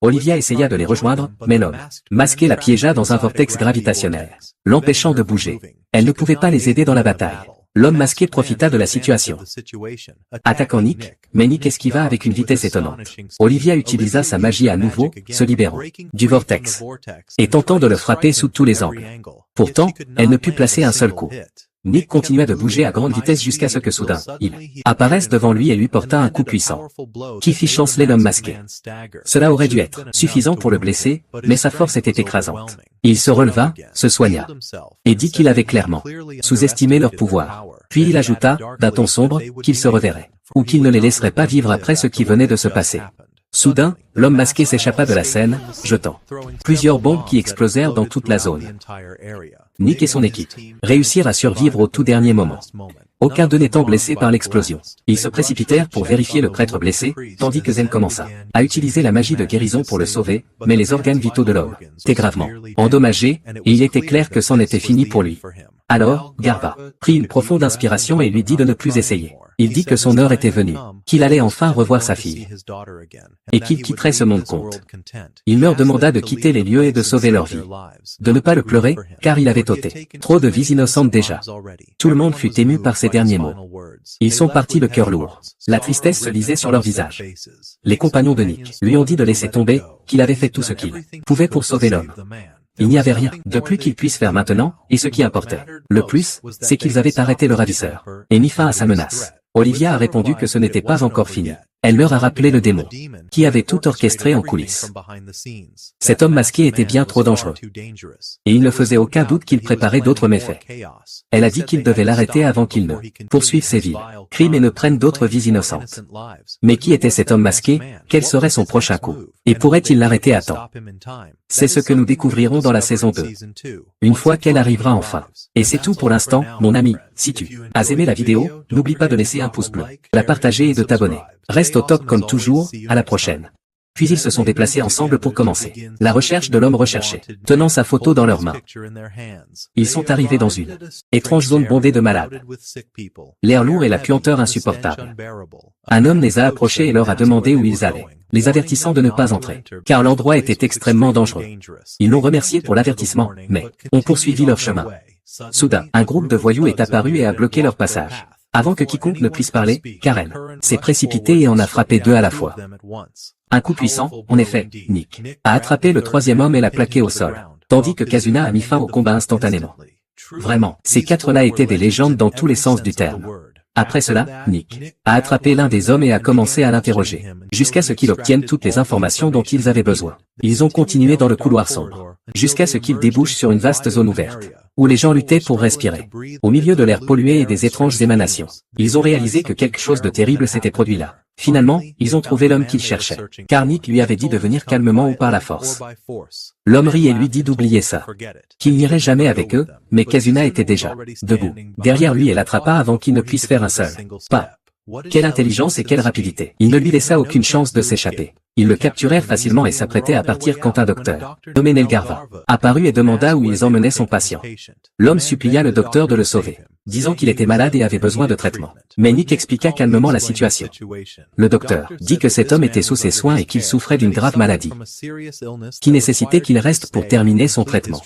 Olivia essaya de les rejoindre, mais l'homme masqué la piégea dans un vortex gravitationnel, l'empêchant de bouger. Elle ne pouvait pas les aider dans la bataille. L'homme masqué profita de la situation, attaquant Nick, mais Nick esquiva avec une vitesse étonnante. Olivia utilisa sa magie à nouveau, se libérant du vortex, et tentant de le frapper sous tous les angles. Pourtant, elle ne put placer un seul coup. Nick continua de bouger à grande vitesse jusqu'à ce que soudain, il apparaisse devant lui et lui porta un coup puissant, qui fit chanceler l'homme masqué. Cela aurait dû être suffisant pour le blesser, mais sa force était écrasante. Il se releva, se soigna, et dit qu'il avait clairement sous-estimé leur pouvoir. Puis il ajouta, d'un ton sombre, qu'il se reverrait, ou qu'il ne les laisserait pas vivre après ce qui venait de se passer. Soudain, l'homme masqué s'échappa de la scène, jetant plusieurs bombes qui explosèrent dans toute la zone. Nick et son équipe réussirent à survivre au tout dernier moment, aucun d'eux n'étant blessé par l'explosion. Ils se précipitèrent pour vérifier le prêtre blessé, tandis que Zen commença à utiliser la magie de guérison pour le sauver, mais les organes vitaux de l'homme étaient gravement endommagés, et il était clair que c'en était fini pour lui. Alors, Garva prit une profonde inspiration et lui dit de ne plus essayer. Il dit que son heure était venue, qu'il allait enfin revoir sa fille, et qu'il quitterait ce monde compte. Il leur demanda de quitter les lieux et de sauver leur vie, de ne pas le pleurer, car il avait ôté trop de vies innocentes déjà. Tout le monde fut ému par ces derniers mots. Ils sont partis le cœur lourd. La tristesse se lisait sur leur visage. Les compagnons de Nick lui ont dit de laisser tomber, qu'il avait fait tout ce qu'il pouvait pour sauver l'homme. Il n'y avait rien de plus qu'ils puissent faire maintenant, et ce qui importait le plus, c'est qu'ils avaient arrêté le ravisseur, et mis fin à sa menace. Olivia a répondu que ce n'était pas encore fini. Elle leur a rappelé le démon, qui avait tout orchestré en coulisses. Cet homme masqué était bien trop dangereux, et il ne faisait aucun doute qu'il préparait d'autres méfaits. Elle a dit qu'il devait l'arrêter avant qu'il ne poursuive ses vils crimes et ne prenne d'autres vies innocentes. Mais qui était cet homme masqué? Quel serait son prochain coup? Et pourrait-il l'arrêter à temps? C'est ce que nous découvrirons dans la saison 2, une fois qu'elle arrivera enfin. Et c'est tout pour l'instant, mon ami. Si tu as aimé la vidéo, n'oublie pas de laisser un pouce bleu, de la partager et de t'abonner. Reste au top comme toujours, à la prochaine. Puis ils se sont déplacés ensemble pour commencer la recherche de l'homme recherché, tenant sa photo dans leurs mains. Ils sont arrivés dans une étrange zone bondée de malades. L'air lourd et la puanteur insupportable. Un homme les a approchés et leur a demandé où ils allaient, les avertissant de ne pas entrer, car l'endroit était extrêmement dangereux. Ils l'ont remercié pour l'avertissement, mais ont poursuivi leur chemin. Soudain, un groupe de voyous est apparu et a bloqué leur passage. Avant que quiconque ne puisse parler, Karen s'est précipité et en a frappé 2 à la fois. Un coup puissant, en effet, Nick a attrapé le 3e homme et l'a plaqué au sol, tandis que Kazuna a mis fin au combat instantanément. Vraiment, ces 4-là étaient des légendes dans tous les sens du terme. Après cela, Nick a attrapé l'un des hommes et a commencé à l'interroger, jusqu'à ce qu'il obtienne toutes les informations dont ils avaient besoin. Ils ont continué dans le couloir sombre, jusqu'à ce qu'ils débouchent sur une vaste zone ouverte, où les gens luttaient pour respirer. Au milieu de l'air pollué et des étranges émanations, ils ont réalisé que quelque chose de terrible s'était produit là. Finalement, ils ont trouvé l'homme qu'ils cherchaient, car Nick lui avait dit de venir calmement ou par la force. L'homme rit et lui dit d'oublier ça, qu'il n'irait jamais avec eux, mais Kazuna était déjà debout, derrière lui et l'attrapa avant qu'il ne puisse faire un seul pas. Quelle intelligence et quelle rapidité. Il ne lui laissa aucune chance de s'échapper. Ils le capturèrent facilement et s'apprêtaient à partir quand un docteur, nommé Nelgarva, apparut et demanda où ils emmenaient son patient. L'homme supplia le docteur de le sauver, disant qu'il était malade et avait besoin de traitement. Mais Nick expliqua calmement la situation. Le docteur dit que cet homme était sous ses soins et qu'il souffrait d'une grave maladie, qui nécessitait qu'il reste pour terminer son traitement.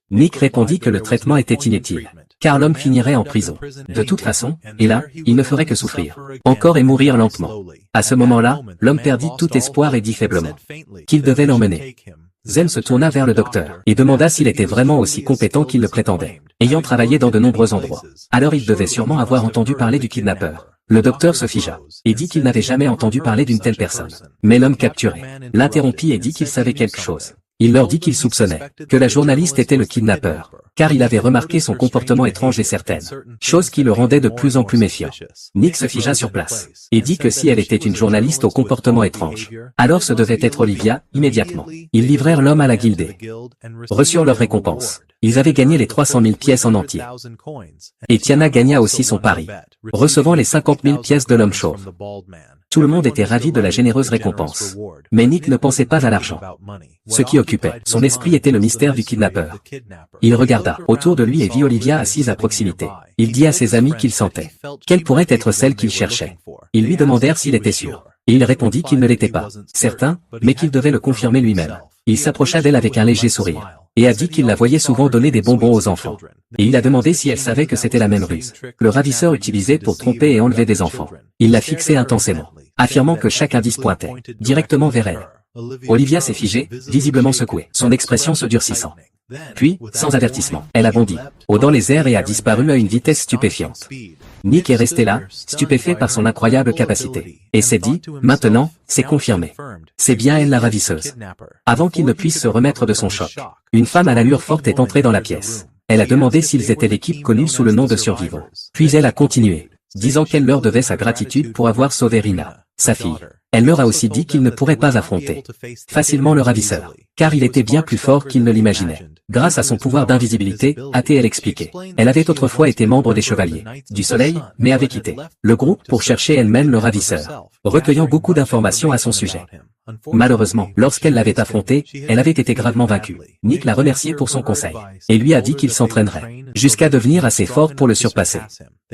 Nick répondit que le traitement était inutile, car l'homme finirait en prison. De toute façon, et là, il ne ferait que souffrir, encore et mourir lentement. À ce moment-là, l'homme perdit tout espoir et dit faiblement qu'il devait l'emmener. Zen se tourna vers le docteur et demanda s'il était vraiment aussi compétent qu'il le prétendait, ayant travaillé dans de nombreux endroits. Alors il devait sûrement avoir entendu parler du kidnappeur. Le docteur se figea et dit qu'il n'avait jamais entendu parler d'une telle personne. Mais l'homme capturé l'interrompit et dit qu'il savait quelque chose. Il leur dit qu'il soupçonnait que la journaliste était le kidnappeur, car il avait remarqué son comportement étrange et certaine, chose qui le rendait de plus en plus méfiant. Nick se figea sur place, et dit que si elle était une journaliste au comportement étrange, alors ce devait être Olivia, immédiatement. Ils livrèrent l'homme à la guildée, reçurent leur récompense. Ils avaient gagné les 300 000 pièces en entier. Et Tiana gagna aussi son pari, recevant les 50 000 pièces de l'homme chauve. Tout le monde était ravi de la généreuse récompense. Mais Nick ne pensait pas à l'argent. Ce qui occupait son esprit était le mystère du kidnappeur. Il regarda autour de lui et vit Olivia assise à proximité. Il dit à ses amis qu'il sentait qu'elle pourrait être celle qu'il cherchait. Ils lui demandèrent s'il était sûr. Et il répondit qu'il ne l'était pas certain, mais qu'il devait le confirmer lui-même. Il s'approcha d'elle avec un léger sourire, et a dit qu'il la voyait souvent donner des bonbons aux enfants. Et il a demandé si elle savait que c'était la même ruse que le ravisseur utilisait pour tromper et enlever des enfants. Il la fixait intensément, affirmant que chaque indice pointait directement vers elle. Olivia s'est figée, visiblement secouée, son expression se durcissant. Puis, sans avertissement, elle a bondi, haut dans les airs et a disparu à une vitesse stupéfiante. Nick est resté là, stupéfait par son incroyable capacité, et s'est dit, maintenant, c'est confirmé. C'est bien elle la ravisseuse. Avant qu'il ne puisse se remettre de son choc, une femme à l'allure forte est entrée dans la pièce. Elle a demandé s'ils étaient l'équipe connue sous le nom de Survivants. Puis elle a continué, disant qu'elle leur devait sa gratitude pour avoir sauvé Rina, sa fille. Elle leur a aussi dit qu'il ne pourrait pas affronter facilement le ravisseur, car il était bien plus fort qu'il ne l'imaginait. Grâce à son pouvoir d'invisibilité, a-t-elle expliqué. Elle avait autrefois été membre des Chevaliers du Soleil, mais avait quitté le groupe pour chercher elle-même le ravisseur, recueillant beaucoup d'informations à son sujet. Malheureusement, lorsqu'elle l'avait affronté, elle avait été gravement vaincue. Nick l'a remercié pour son conseil, et lui a dit qu'il s'entraînerait, jusqu'à devenir assez fort pour le surpasser.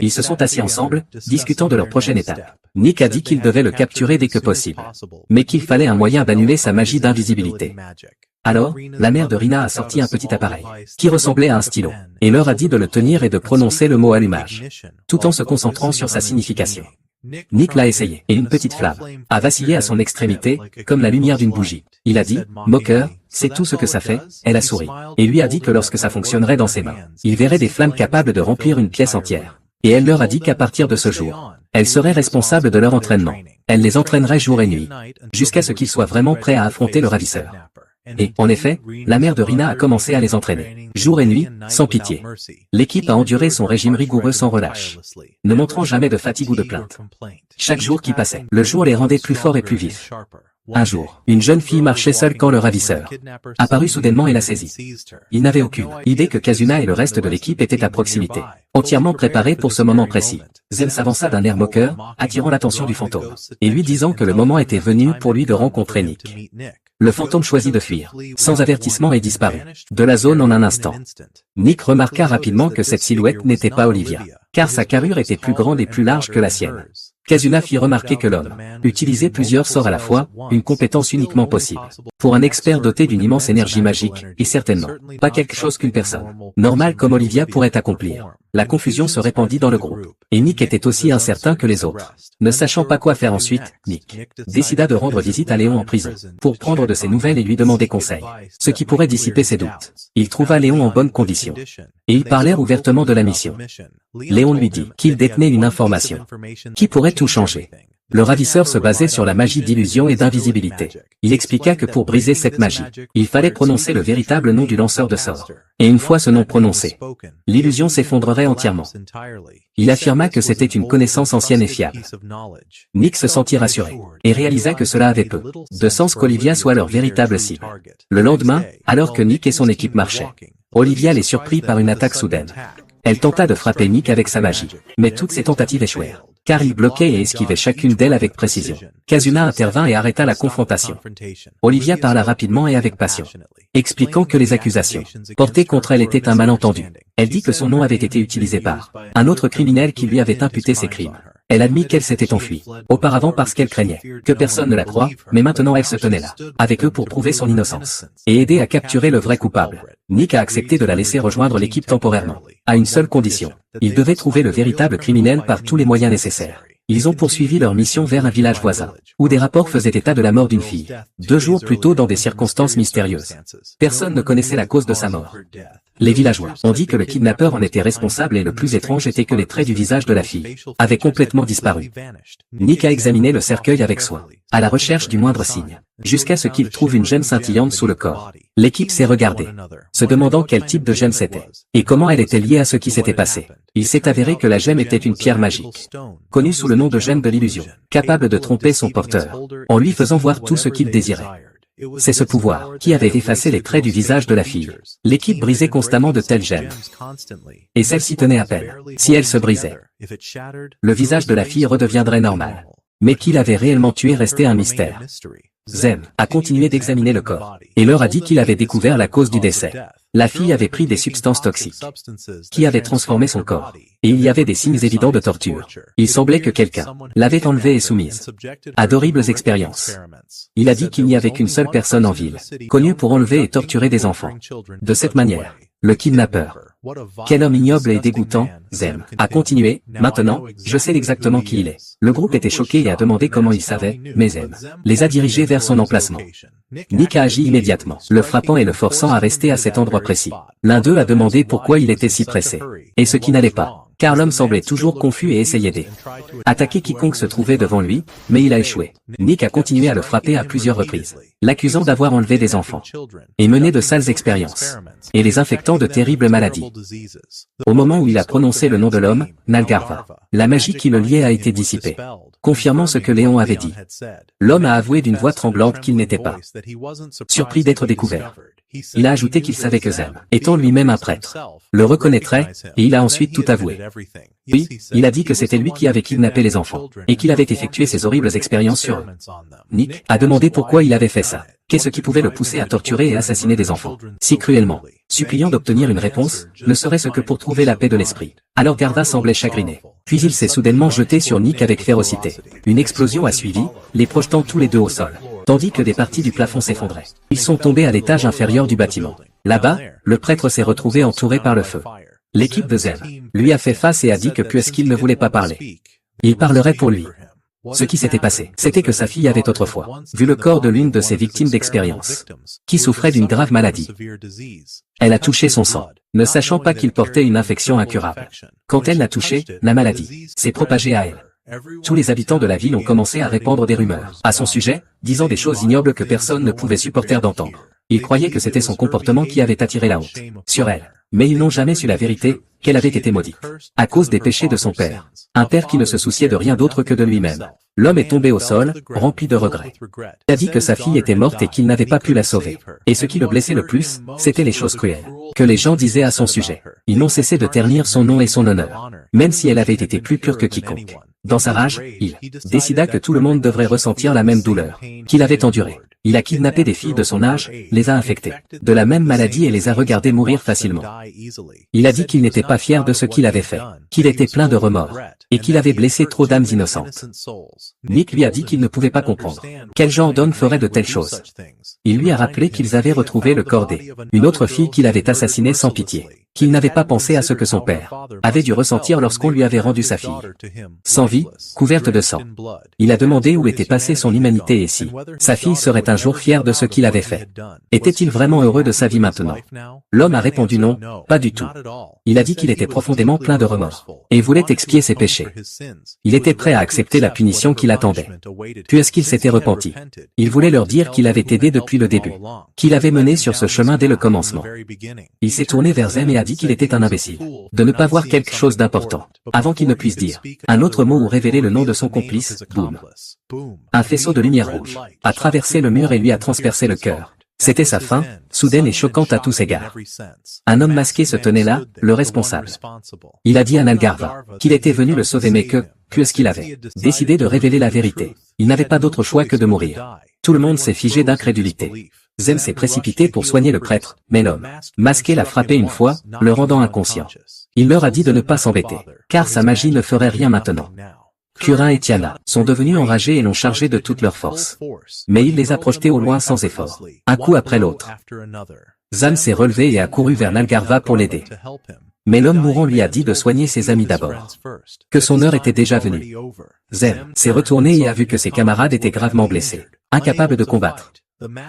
Ils se sont assis ensemble, discutant de leur prochaine étape. Nick a dit qu'il devait le capturer dès que possible, mais qu'il fallait un moyen d'annuler sa magie d'invisibilité. Alors, la mère de Rina a sorti un petit appareil, qui ressemblait à un stylo, et leur a dit de le tenir et de prononcer le mot allumage, tout en se concentrant sur sa signification. Nick l'a essayé, et une petite flamme a vacillé à son extrémité, comme la lumière d'une bougie. Il a dit, « Moqueur, c'est tout ce que ça fait ?» Elle a souri, et lui a dit que lorsque ça fonctionnerait dans ses mains, il verrait des flammes capables de remplir une pièce entière. Et elle leur a dit qu'à partir de ce jour, elle serait responsable de leur entraînement. Elle les entraînerait jour et nuit, jusqu'à ce qu'ils soient vraiment prêts à affronter le ravisseur. Et, en effet, la mère de Rina a commencé à les entraîner, jour et nuit, sans pitié. L'équipe a enduré son régime rigoureux sans relâche, ne montrant jamais de fatigue ou de plainte. Chaque jour qui passait, le jour les rendait plus forts et plus vifs. Un jour, une jeune fille marchait seule quand le ravisseur apparut soudainement et la saisit. Il n'avait aucune idée que Kazuna et le reste de l'équipe étaient à proximité. entièrement préparé pour ce moment précis. Zem s'avança d'un air moqueur, attirant l'attention du fantôme, et lui disant que le moment était venu pour lui de rencontrer Nick. Le fantôme choisit de fuir, sans avertissement, et disparut de la zone en un instant. Nick remarqua rapidement que cette silhouette n'était pas Olivia, car sa carrure était plus grande et plus large que la sienne. Kazuna fit remarquer que l'homme utilisait plusieurs sorts à la fois, une compétence uniquement possible pour un expert doté d'une immense énergie magique, et certainement pas quelque chose qu'une personne normale comme Olivia pourrait accomplir. La confusion se répandit dans le groupe, et Nick était aussi incertain que les autres. Ne sachant pas quoi faire ensuite, Nick décida de rendre visite à Léon en prison, pour prendre de ses nouvelles et lui demander conseil, ce qui pourrait dissiper ses doutes. Il trouva Léon en bonne condition, et ils parlèrent ouvertement de la mission. Léon lui dit qu'il détenait une information qui pourrait tout changer. Le ravisseur se basait sur la magie d'illusion et d'invisibilité. Il expliqua que pour briser cette magie, il fallait prononcer le véritable nom du lanceur de sorts. Et une fois ce nom prononcé, l'illusion s'effondrerait entièrement. Il affirma que c'était une connaissance ancienne et fiable. Nick se sentit rassuré, et réalisa que cela avait peu de sens qu'Olivia soit leur véritable cible. Le lendemain, alors que Nick et son équipe marchaient, Olivia les surprit par une attaque soudaine. Elle tenta de frapper Nick avec sa magie, mais toutes ses tentatives échouèrent, car il bloquait et esquivait chacune d'elles avec précision. Kazuna intervint et arrêta la confrontation. Olivia parla rapidement et avec passion, expliquant que les accusations portées contre elle étaient un malentendu. Elle dit que son nom avait été utilisé par un autre criminel qui lui avait imputé ses crimes. Elle admit qu'elle s'était enfuie, auparavant parce qu'elle craignait que personne ne la croie, mais maintenant elle se tenait là, avec eux pour prouver son innocence, et aider à capturer le vrai coupable. Nick a accepté de la laisser rejoindre l'équipe temporairement, à une seule condition. Ils devaient trouver le véritable criminel par tous les moyens nécessaires. Ils ont poursuivi leur mission vers un village voisin, où des rapports faisaient état de la mort d'une fille, 2 jours plus tôt dans des circonstances mystérieuses. Personne ne connaissait la cause de sa mort. Les villageois ont dit que le kidnappeur en était responsable et le plus étrange était que les traits du visage de la fille avaient complètement disparu. Nick a examiné le cercueil avec soin, à la recherche du moindre signe, jusqu'à ce qu'il trouve une gemme scintillante sous le corps. L'équipe s'est regardée, se demandant quel type de gemme c'était, et comment elle était liée à ce qui s'était passé. Il s'est avéré que la gemme était une pierre magique, connue sous le nom de gemme de l'illusion, capable de tromper son porteur, en lui faisant voir tout ce qu'il désirait. C'est ce pouvoir qui avait effacé les traits du visage de la fille. L'équipe brisait constamment de telles gemmes, et celle-ci tenait à peine. Si elle se brisait, le visage de la fille redeviendrait normal. Mais qui l'avait réellement tué restait un mystère. Zem a continué d'examiner le corps, et leur a dit qu'il avait découvert la cause du décès. La fille avait pris des substances toxiques, qui avaient transformé son corps, et il y avait des signes évidents de torture. Il semblait que quelqu'un l'avait enlevée et soumise à d'horribles expériences. Il a dit qu'il n'y avait qu'une seule personne en ville, connue pour enlever et torturer des enfants. De cette manière, le kidnappeur. Quel homme ignoble et dégoûtant, Zem a continué. Maintenant, je sais exactement qui il est. Le groupe était choqué et a demandé comment il savait, mais Zem les a dirigés vers son emplacement. Nick a agi immédiatement, le frappant et le forçant à rester à cet endroit précis. L'un d'eux a demandé pourquoi il était si pressé, et ce qui n'allait pas, car l'homme semblait toujours confus et essayait d'attaquer quiconque se trouvait devant lui, mais il a échoué. Nick a continué à le frapper à plusieurs reprises, l'accusant d'avoir enlevé des enfants, et mené de sales expériences, et les infectant de terribles maladies. Au moment où il a prononcé le nom de l'homme, Nalgarva, la magie qui le liait a été dissipée, confirmant ce que Léon avait dit. L'homme a avoué d'une voix tremblante qu'il n'était pas surpris d'être découvert. Il a ajouté qu'il savait que Zem, étant lui-même un prêtre, le reconnaîtrait, et il a ensuite tout avoué. Puis, il a dit que c'était lui qui avait kidnappé les enfants, et qu'il avait effectué ces horribles expériences sur eux. Nick a demandé pourquoi il avait fait ça. Qu'est-ce qui pouvait le pousser à torturer et assassiner des enfants si cruellement, suppliant d'obtenir une réponse, ne serait-ce que pour trouver la paix de l'esprit. Alors Garva semblait chagriné. Puis il s'est soudainement jeté sur Nick avec férocité. Une explosion a suivi, les projetant tous les deux au sol, tandis que des parties du plafond s'effondraient. Ils sont tombés à l'étage inférieur du bâtiment. Là-bas, le prêtre s'est retrouvé entouré par le feu. L'équipe de Zem lui a fait face et a dit que puisqu'il ne voulait pas parler, il parlerait pour lui. Ce qui s'était passé, c'était que sa fille avait autrefois vu le corps de l'une de ses victimes d'expérience, qui souffrait d'une grave maladie. Elle a touché son sang, ne sachant pas qu'il portait une infection incurable. Quand elle l'a touché, la maladie s'est propagée à elle. Tous les habitants de la ville ont commencé à répandre des rumeurs à son sujet, disant des choses ignobles que personne ne pouvait supporter d'entendre. Ils croyaient que c'était son comportement qui avait attiré la honte sur elle. Mais ils n'ont jamais su la vérité, qu'elle avait été maudite. À cause des péchés de son père. Un père qui ne se souciait de rien d'autre que de lui-même. L'homme est tombé au sol, rempli de regrets. Il a dit que sa fille était morte et qu'il n'avait pas pu la sauver. Et ce qui le blessait le plus, c'était les choses cruelles que les gens disaient à son sujet. Ils n'ont cessé de ternir son nom et son honneur, même si elle avait été plus pure que quiconque. Dans sa rage, il décida que tout le monde devrait ressentir la même douleur qu'il avait endurée. Il a kidnappé des filles de son âge, les a infectées de la même maladie et les a regardées mourir facilement. Il a dit qu'il n'était pas fier de ce qu'il avait fait, qu'il était plein de remords, et qu'il avait blessé trop d'âmes innocentes. Nick lui a dit qu'il ne pouvait pas comprendre quel genre d'homme ferait de telles choses. Il lui a rappelé qu'ils avaient retrouvé le corps d'une autre fille qu'il avait assassinée sans pitié, qu'il n'avait pas pensé à ce que son père avait dû ressentir lorsqu'on lui avait rendu sa fille. Sans vie, couverte de sang. Il a demandé où était passée son humanité et si sa fille serait un jour fière de ce qu'il avait fait. Était-il vraiment heureux de sa vie maintenant? L'homme a répondu non, pas du tout. Il a dit qu'il était profondément plein de remords et voulait expier ses péchés. Il était prêt à accepter la punition qui l'attendait, puisqu'il s'était repenti. Il voulait leur dire qu'il avait aidé depuis le début, qu'il avait mené sur ce chemin dès le commencement. Il s'est tourné vers Zem et a dit qu'il était un imbécile, de ne pas voir quelque chose d'important, avant qu'il ne puisse dire un autre mot ou révéler le nom de son complice. Boum. Un faisceau de lumière rouge a traversé le mur et lui a transpercé le cœur. C'était sa fin, soudaine et choquante à tous égards. Un homme masqué se tenait là, le responsable. Il a dit à Nalgarva qu'il était venu le sauver mais que, puisqu'il avait décidé de révéler la vérité, il n'avait pas d'autre choix que de mourir. Tout le monde s'est figé d'incrédulité. Zem s'est précipité pour soigner le prêtre, mais l'homme masqué l'a frappé une fois, le rendant inconscient. Il leur a dit de ne pas s'embêter, car sa magie ne ferait rien maintenant. Kurin et Tiana sont devenus enragés et l'ont chargé de toute leur force. Mais il les a projetés au loin sans effort, un coup après l'autre. Zam s'est relevé et a couru vers Nalgarva pour l'aider. Mais l'homme mourant lui a dit de soigner ses amis d'abord, que son heure était déjà venue. Zem s'est retourné et a vu que ses camarades étaient gravement blessés, incapables de combattre.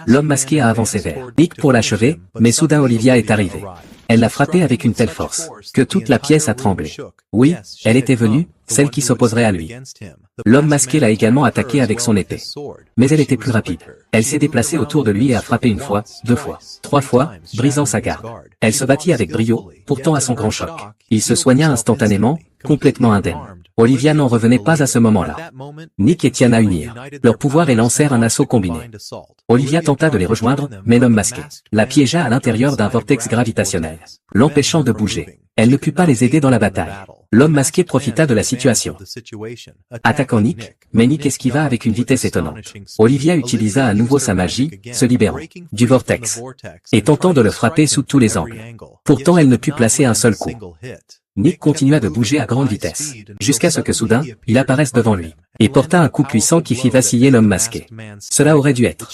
L'homme masqué a avancé vers Nick pour l'achever, mais soudain Olivia est arrivée. Elle l'a frappé avec une telle force que toute la pièce a tremblé. Oui, elle était venue, celle qui s'opposerait à lui. L'homme masqué l'a également attaqué avec son épée. Mais elle était plus rapide. Elle s'est déplacée autour de lui et a frappé une fois, deux fois, trois fois, brisant sa garde. Elle se battit avec brio, pourtant à son grand choc. Il se soigna instantanément, complètement indemne. Olivia n'en revenait pas à ce moment-là. Nick et Tiana unirent leurs pouvoirs et lancèrent un assaut combiné. Olivia tenta de les rejoindre, mais l'homme masqué la piégea à l'intérieur d'un vortex gravitationnel, l'empêchant de bouger. Elle ne put pas les aider dans la bataille. L'homme masqué profita de la situation, attaquant Nick, mais Nick esquiva avec une vitesse étonnante. Olivia utilisa à nouveau sa magie, se libérant du vortex, et tentant de le frapper sous tous les angles. Pourtant elle ne put placer un seul coup. Nick continua de bouger à grande vitesse, jusqu'à ce que soudain, il apparaisse devant lui, et porta un coup puissant qui fit vaciller l'homme masqué. Cela aurait dû être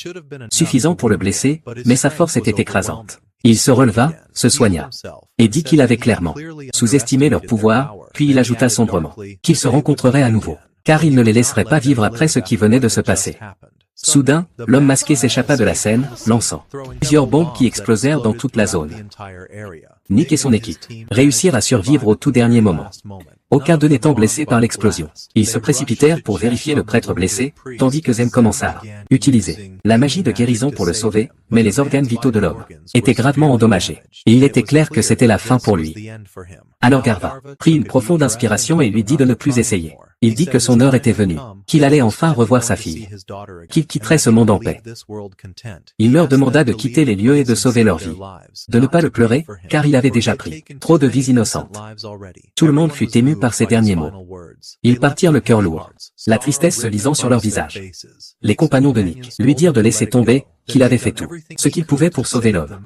suffisant pour le blesser, mais sa force était écrasante. Il se releva, se soigna, et dit qu'il avait clairement sous-estimé leur pouvoir, puis il ajouta sombrement qu'ils se rencontreraient à nouveau, car il ne les laisserait pas vivre après ce qui venait de se passer. Soudain, l'homme masqué s'échappa de la scène, lançant plusieurs bombes qui explosèrent dans toute la zone. Nick et son équipe réussirent à survivre au tout dernier moment, aucun d'eux n'étant blessé par l'explosion. Ils se précipitèrent pour vérifier le prêtre blessé, tandis que Zem commença à utiliser la magie de guérison pour le sauver, mais les organes vitaux de l'homme étaient gravement endommagés, et il était clair que c'était la fin pour lui. Alors Garva prit une profonde inspiration et lui dit de ne plus essayer. Il dit que son heure était venue, qu'il allait enfin revoir sa fille, qu'il quitterait ce monde en paix. Il leur demanda de quitter les lieux et de sauver leur vie, de ne pas le pleurer, car il avait déjà pris trop de vies innocentes. Tout le monde fut ému par ces derniers mots. Ils partirent le cœur lourd, la tristesse se lisant sur leurs visages. Les compagnons de Nick lui dirent de laisser tomber, qu'il avait fait tout ce qu'il pouvait pour sauver l'homme.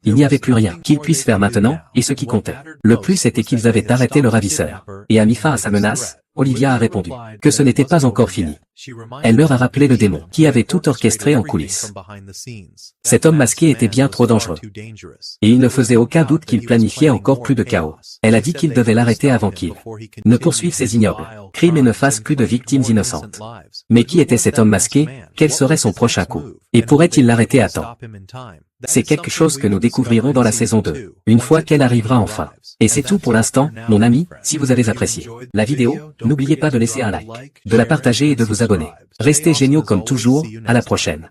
Il n'y avait plus rien qu'ils puissent faire maintenant, et ce qui comptait le plus c'était qu'ils avaient arrêté le ravisseur, et a mis fin à sa menace. Olivia a répondu que ce n'était pas encore fini. Elle leur a rappelé le démon qui avait tout orchestré en coulisses. Cet homme masqué était bien trop dangereux, et il ne faisait aucun doute qu'il planifiait encore plus de chaos. Elle a dit qu'il devait l'arrêter avant qu'il ne poursuive ses ignobles crimes et ne fasse plus de victimes innocentes. Mais qui était cet homme masqué? Quel serait son prochain coup? Et pourrait-il l'arrêter à temps? C'est quelque chose que nous découvrirons dans la saison 2, une fois qu'elle arrivera enfin. Et c'est tout pour l'instant, mon ami. Si vous avez apprécié la vidéo, n'oubliez pas de laisser un like, de la partager et de vous abonner. Restez géniaux comme toujours, à la prochaine.